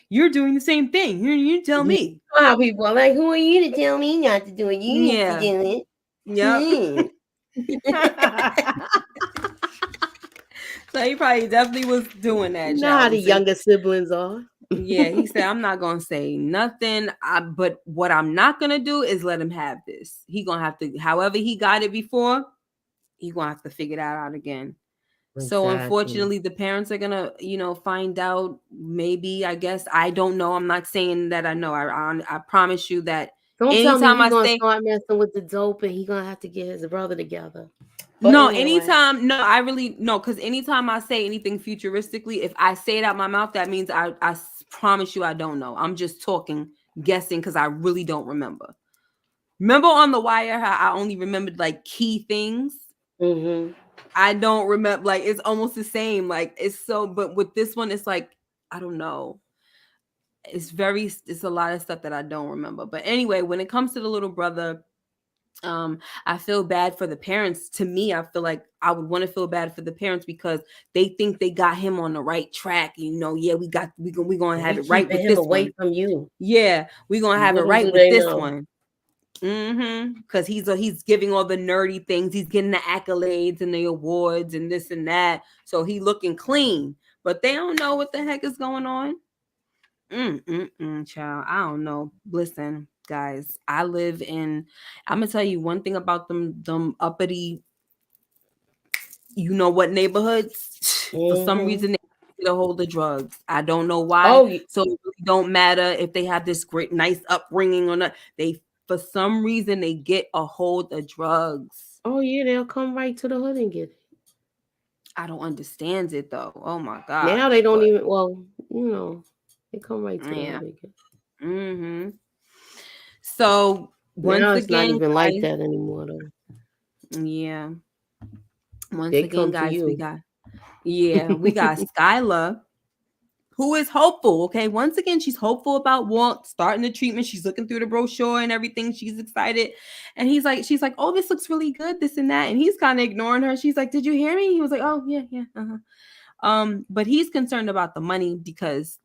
you're doing the same thing. You tell
You
me.
know how people are like, who are you to tell me not to do it? You need to
Yeah.
do it.
Yep. So he probably definitely was doing that,
You know how
child.
the younger siblings are.
Yeah, he said, I'm not gonna say nothing. But what I'm not gonna do is let him have this. He gonna have to, however he got it before, he gonna have to figure that out again. So
Exactly.
unfortunately, the parents are gonna, you know, find out. Maybe, I guess, I don't know. I'm not saying that I know. I promise you that
Don't tell me
anytime
he
I
gonna
say
start messing with the dope and he gonna have to get his brother together. But
no,
anyway.
anytime, no, I really no, because anytime I say anything futuristically, if I say it out my mouth, that means promise you I don't know. I'm just talking, guessing, because I really don't remember. Remember on The Wire how I only remembered like key things?
Mm-hmm.
I don't remember, like it's almost the same. Like it's so, but with this one, it's like, I don't know. It's a lot of stuff that I don't remember. But anyway, when it comes to the little brother, I feel bad for the parents. To me, I feel like I would want to feel bad for the parents because they think they got him on the right track. You know, yeah, we gonna have
We
it right
keeping
with
him
this
away
one.
from you.
Yeah, we gonna have it
Little
right
do
with
they
this
know.
one. Because he's giving all the nerdy things. He's getting the accolades and the awards and this and that. So he looking clean, but they don't know what the heck is going on. Child, I don't know. Listen, guys, I'm gonna tell you one thing about them uppity, you know what, neighborhoods. For some
Mm-hmm.
reason, they get a hold of drugs. I don't know why.
Oh,
So it really don't matter if they have this great, nice upbringing or not. They, for some reason, they get a hold of drugs.
oh yeah, they'll come right to the hood and get it.
I don't understand it though. Oh my
Now they
gosh,
don't
but
even, well, they come right to the
yeah.
hood and get it.
Mm-hmm. So
Now
once
it's not
again,
even like
guys,
that anymore though.
yeah. Once
They
again,
come to
guys,
you.
we got Skylar, who is hopeful. Okay, once again, she's hopeful about Walt starting the treatment. She's looking through the brochure and everything. She's excited, and she's like, "Oh, this looks really good, this and that." And he's kind of ignoring her. She's like, "Did you hear me?" He was like, "Oh, yeah, yeah, uh-huh." But he's concerned about the money because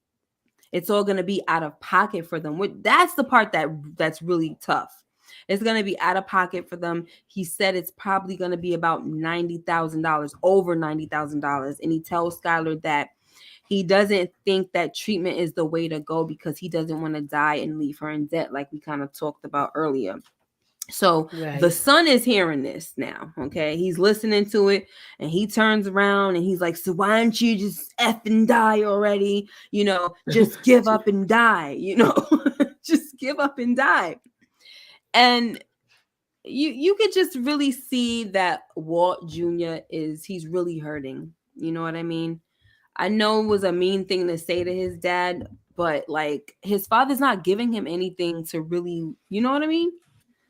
it's all going to be out of pocket for them. That's the part that's really tough. It's going to be out of pocket for them. He said it's probably going to be about $90,000, over $90,000. And he tells Skylar that he doesn't think that treatment is the way to go because he doesn't want to die and leave her in debt, like we kind of talked about earlier. So the
Right.
son is hearing this now. Okay. He's listening to it and he turns around and he's like, so why don't you just F and die already? You know, just give up and die, you know, just give up and die. And you could just really see that Walt Jr. he's really hurting. You know what I mean? I know it was a mean thing to say to his dad, but like his father's not giving him anything to really, you know what I mean?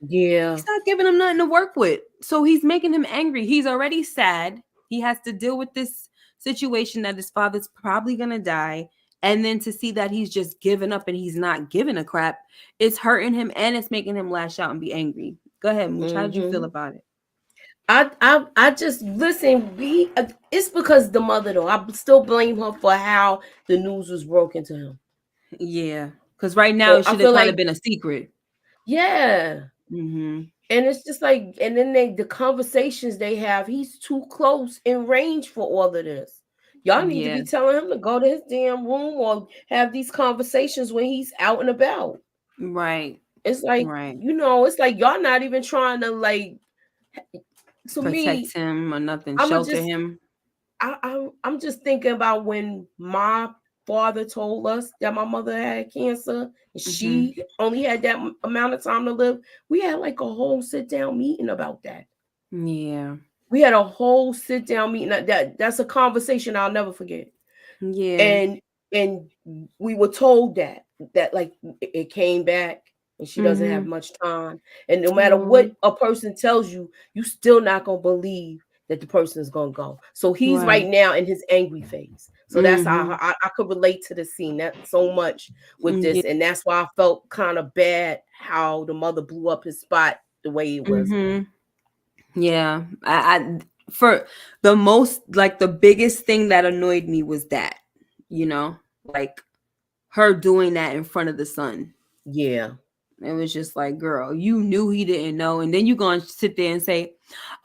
Yeah.
He's not giving him nothing to work with. So he's making him angry. He's already sad. He has to deal with this situation that his father's probably going to die. And then to see that he's just giving up and he's not giving a crap, it's hurting him and it's making him lash out and be angry. Go ahead, Mooch. How did you feel
Mm-hmm.
about it?
I just listen. It's because the mother though. I still blame her for how the news was broken to him.
Yeah. Because right now
So
it
I
should have
feel
kind of
like,
been a secret.
yeah.
Mm-hmm.
And it's just like, and then the conversations they have, he's too close in range for all of this. Y'all need to be telling him to go to his damn room or have these conversations when he's out and about.
Right.
It's like, it's like y'all not even trying to like to
protect him or nothing, shelter him.
I'm just thinking about when my father told us that my mother had cancer and she only had that amount of time to live. We had like a whole sit down meeting about that.
Yeah.
We had a whole sit down meeting. That's a conversation I'll never forget.
Yeah.
And we were told that like it came back and she doesn't have much time. And no matter what a person tells you, you still not gonna believe that the person is gonna go. So he's right now in his angry phase. So that's how I could relate to the scene that so much with this, and that's why I felt kind of bad how the mother blew up his spot the way it was.
Yeah, I for the most, like, the biggest thing that annoyed me was that, like her doing that in front of the son.
Yeah.
It was just like, girl, you knew he didn't know. And then you're going to sit there and say,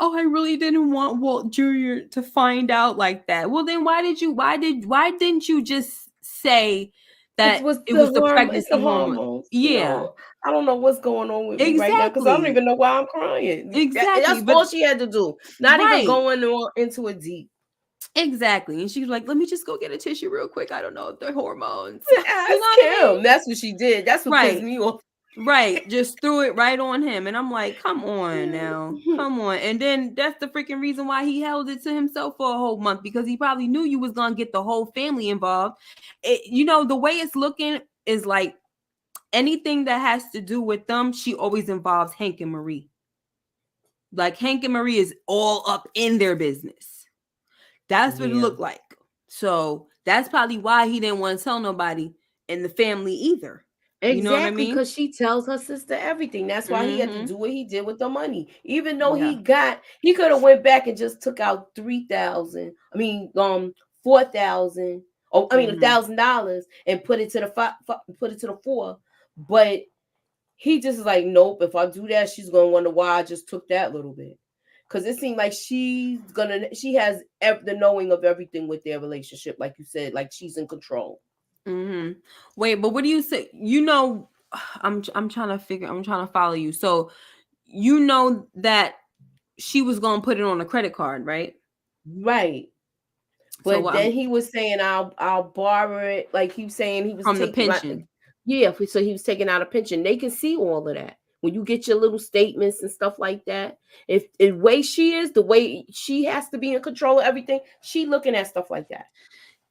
oh, I really didn't want Walt Jr. to find out like that. Well, then why didn't you just say that it was the pregnancy hormone? Yeah.
I don't know what's going on with me right now because I don't even know why I'm crying.
Exactly.
That's all she had to do. Not even going into a deep.
Exactly. And she was like, let me just go get a tissue real quick. I don't know if they're hormones.
Ask him. That's what she did. That's what pissed me off.
Right. Just threw it right on him. And I'm like, come on now. Come on. And then that's the freaking reason why he held it to himself for a whole month, because he probably knew you was going to get the whole family involved. The way it's looking is like anything that has to do with them, she always involves Hank and Marie. Like Hank and Marie is all up in their business. That's what it looked like. So that's probably why he didn't want to tell nobody in the family either.
Exactly, you know what I mean? Because she tells her sister everything. That's why he had to do what he did with the money. Even though he could have went back and just took out $3,000. I mean, $4,000. Oh, I mean, $1,000 and put it to the 4. But he just is like, nope. If I do that, she's gonna wonder why I just took that little bit. Because it seemed like she has the knowing of everything with their relationship, like you said, like she's in control.
Wait, but what do you say? I'm trying to follow you. So that she was gonna put it on a credit card, right?
Right. But so, then he was saying, I'll borrow it. Like he was saying, he was
from the pension.
So he was taking out a pension. They can see all of that when you get your little statements and stuff like that. If the way she is, the way she has to be in control of everything, she looking at stuff like that.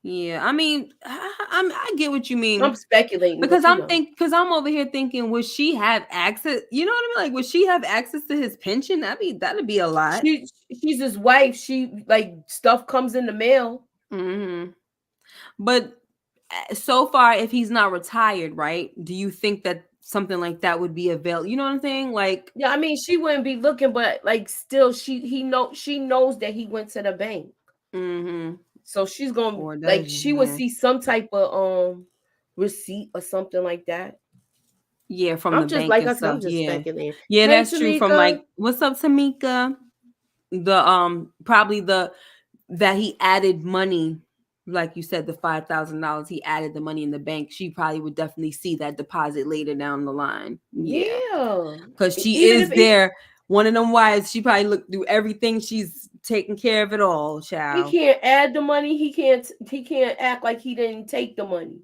Yeah, I mean, I get what you mean.
I'm speculating
because I'm over here thinking, would she have access? You know what I mean? Like, would she have access to his pension? That'd be a lot.
She's his wife. She like stuff comes in the mail.
But so far, if he's not retired, right? Do you think that something like that would be available? You know what I'm saying? Like,
yeah, I mean, she wouldn't be looking, but like, still, she knows that he went to the bank. So she's gonna she would see some type of receipt or something like that.
Yeah, from
the
bank.
Just like I said, I'm just speculating.
Yeah, hey, that's Tamika. True. From like, what's up, Tamika? The probably that he added money, like you said, the $5,000. He added the money in the bank. She probably would definitely see that deposit later down the line. Yeah, because she is there. One of them wives. She probably looked through everything. She's taking care of it all, child.
He can't add the money. He can't act like he didn't take the money.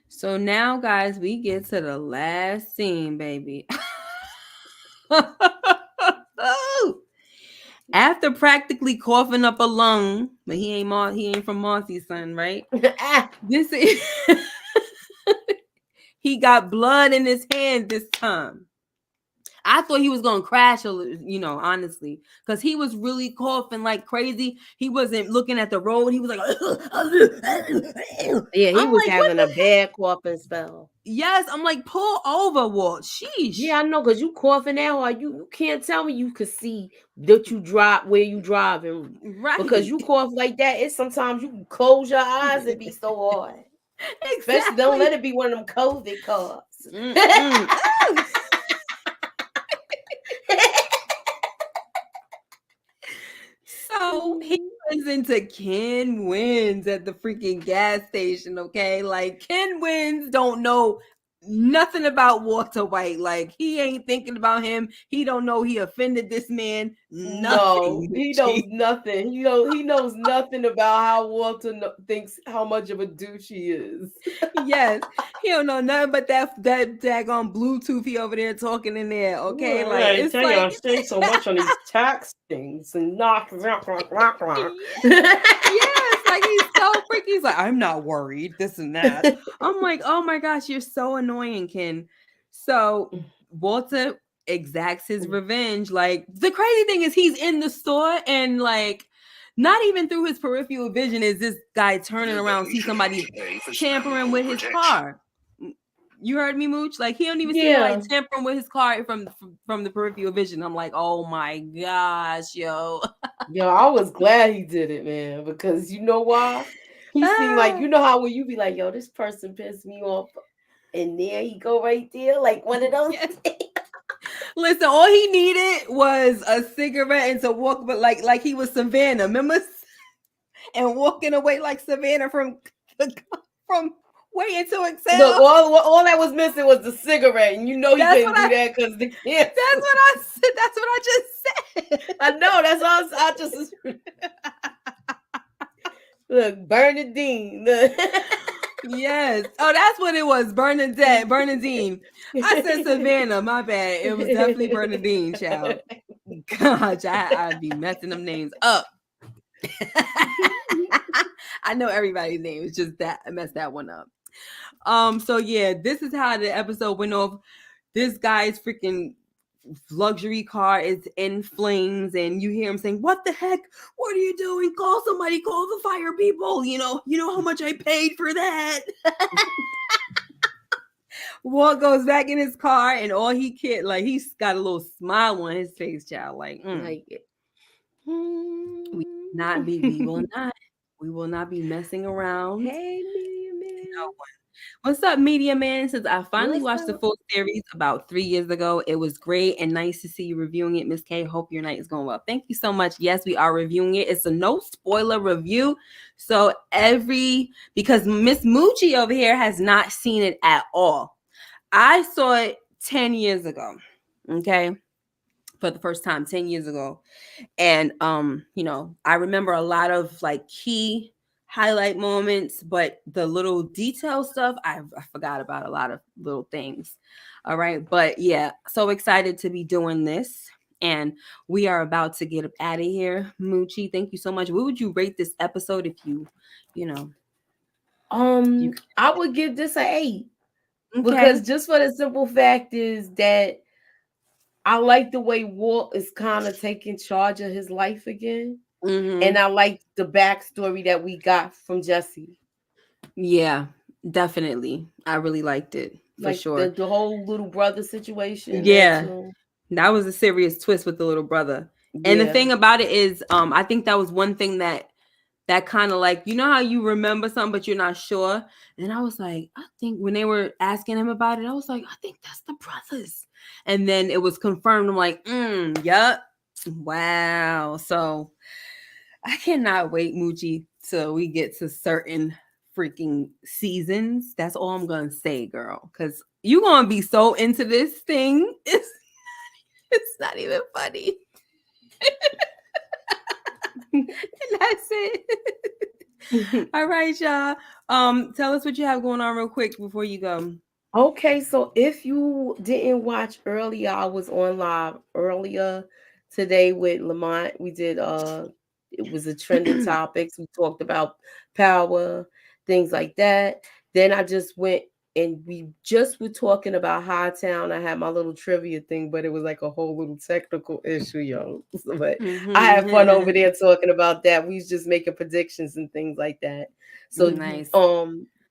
So now, guys, we get to the last scene, baby. After practically coughing up a lung, but he ain't from Marcy's son, right? This is he got blood in his hand this time. I thought he was gonna crash, honestly, because he was really coughing like crazy. He wasn't looking at the road. He was like,
yeah, he was having a bad coughing spell.
Yes, I'm like, pull over, Walt. Sheesh.
Yeah, I know, because you coughing that hard. You can't tell me you could see that you drive where you driving, right? Because you cough like that. It's sometimes you can close your eyes and be so hard. Exactly. Especially don't let it be one of them COVID coughs.
So runs into Ken Wins at the freaking gas station, okay? Like, Ken Wins don't know nothing about Walter White. Like, he ain't thinking about him. He don't know he offended this man.
No,
Nothing.
he knows nothing. He knows nothing about how Walter thinks how much of a douche he is.
Yes, he don't know nothing but that daggone Bluetooth he over there talking in there. Okay,
Well,
like
I
it's
tell you,
like
I stay so much on these tax things and knock.
yes, like he's so freaky. He's like, I'm not worried, this and that. I'm like, oh my gosh, you're so annoying, Ken. So Walter exacts his revenge. Like, the crazy thing is he's in the store and like not even through his peripheral vision is this guy turning around, see somebody tampering with his car. You heard me, Mooch? Like, he don't even see nobody tampering with his car from the peripheral vision. I'm like, oh my gosh, yo.
Yo, I was glad he did it, man, because you know why? He seemed like, you know how when you be like, yo, this person pissed me off, and there he go right there, like one of those.
Yes. Listen, all he needed was a cigarette and to walk, but like he was Savannah, remember? And walking away like Savannah from waiting to exhale.
Look, all that was missing was the cigarette, and you know he couldn't do that because the kids.
That's what I said. That's what I just said.
I know. That's all. I just look, Bernadine.
Yes. Oh, that's what it was. Bernadine. I said Savannah. My bad. It was definitely Bernadine, child. Gosh, I'd be messing them names up. I know everybody's name. It's just that I messed that one up. So yeah, this is how the episode went off. This guy's freaking luxury car is in flames, and you hear him saying, "What the heck? What are you doing? Call somebody, call the fire people. You know how much I paid for that." Walt goes back in his car, and all he can, like, he's got a little smile on his face, child. Like it. We will not be messing around.
Hey, Media Man.
No one. What's up, Media Man? Since I finally watched the full series about 3 years ago, it was great and nice to see you reviewing it, Miss K. Hope your night is going well. Thank you so much. Yes, we are reviewing it. It's a no spoiler review. So because Miss Moochie over here has not seen it at all. I saw it 10 years ago. Okay. For the first time 10 years ago. And I remember a lot of like key highlight moments, but the little detail stuff, I forgot about a lot of little things. All right. But yeah, so excited to be doing this. And we are about to get out of here. Moochie, thank you so much. What would you rate this episode if
I would give this an 8. Okay. Because just for the simple fact is that I like the way Walt is kind of taking charge of his life again. Mm-hmm. And I like the backstory that we got from Jesse.
Yeah, definitely. I really liked it, for sure.
The whole little brother situation.
Yeah, that was a serious twist with the little brother. Yeah. And the thing about it is, I think that was one thing that kind of like, you know how you remember something, but you're not sure? And I was like, I think when they were asking him about it, I was like, I think that's the brothers. And then it was confirmed. I'm like, yep. Wow. So I cannot wait, Moochie, till we get to certain freaking seasons. That's all I'm going to say, girl. Because you're going to be so into this thing. It's not even funny. And that's it. All right, y'all. Tell us what you have going on real quick before you go.
Okay, so if you didn't watch earlier, I was on live earlier today with Lamont. We did it was a trending topics. We talked about power, things like that. Then I just went and we just were talking about Hightown. I had my little trivia thing, but it was like a whole little technical issue, yo. But I had fun over there talking about that. We was just making predictions and things like that. So nice.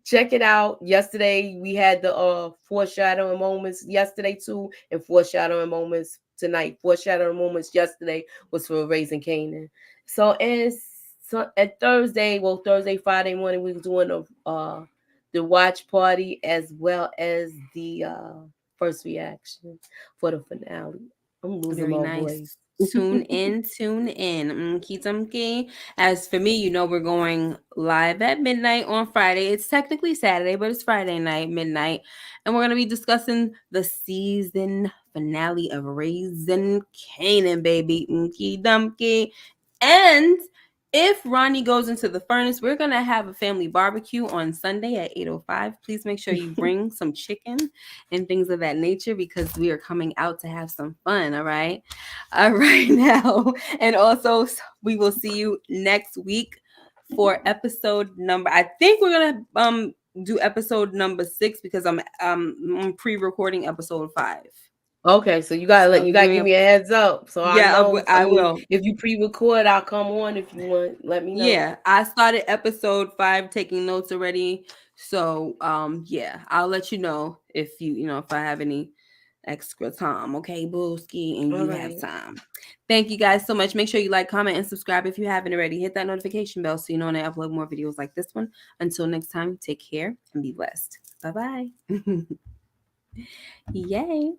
Check it out. Yesterday we had the foreshadowing moments yesterday too, and foreshadowing moments tonight. Foreshadowing moments yesterday was for Raising Canaan. So at Thursday, Friday morning, we were doing the watch party as well as the first reaction for the finale. I'm losing my voice.
Tune in. As for me, we're going live at midnight on Friday. It's technically Saturday, but it's Friday night, midnight. And we're going to be discussing the season finale of Raising Kanan, baby. And if Ronnie goes into the furnace, we're going to have a family barbecue on Sunday at 8:05. Please make sure you bring some chicken and things of that nature because we are coming out to have some fun, all right? All right now. And also, we will see you next week for episode number, I think we're going to do episode number 6 because I'm pre-recording episode 5.
Okay, so you gotta give me a heads up, so I know.
I will.
If you pre-record, I'll come on. If you want, let me know.
Yeah, I started episode 5 taking notes already. So yeah, I'll let you know if if I have any extra time. Okay, Booski, and you have time. Thank you guys so much. Make sure you like, comment, and subscribe if you haven't already. Hit that notification bell so you know when I upload more videos like this one. Until next time, take care and be blessed. Bye bye. Yay.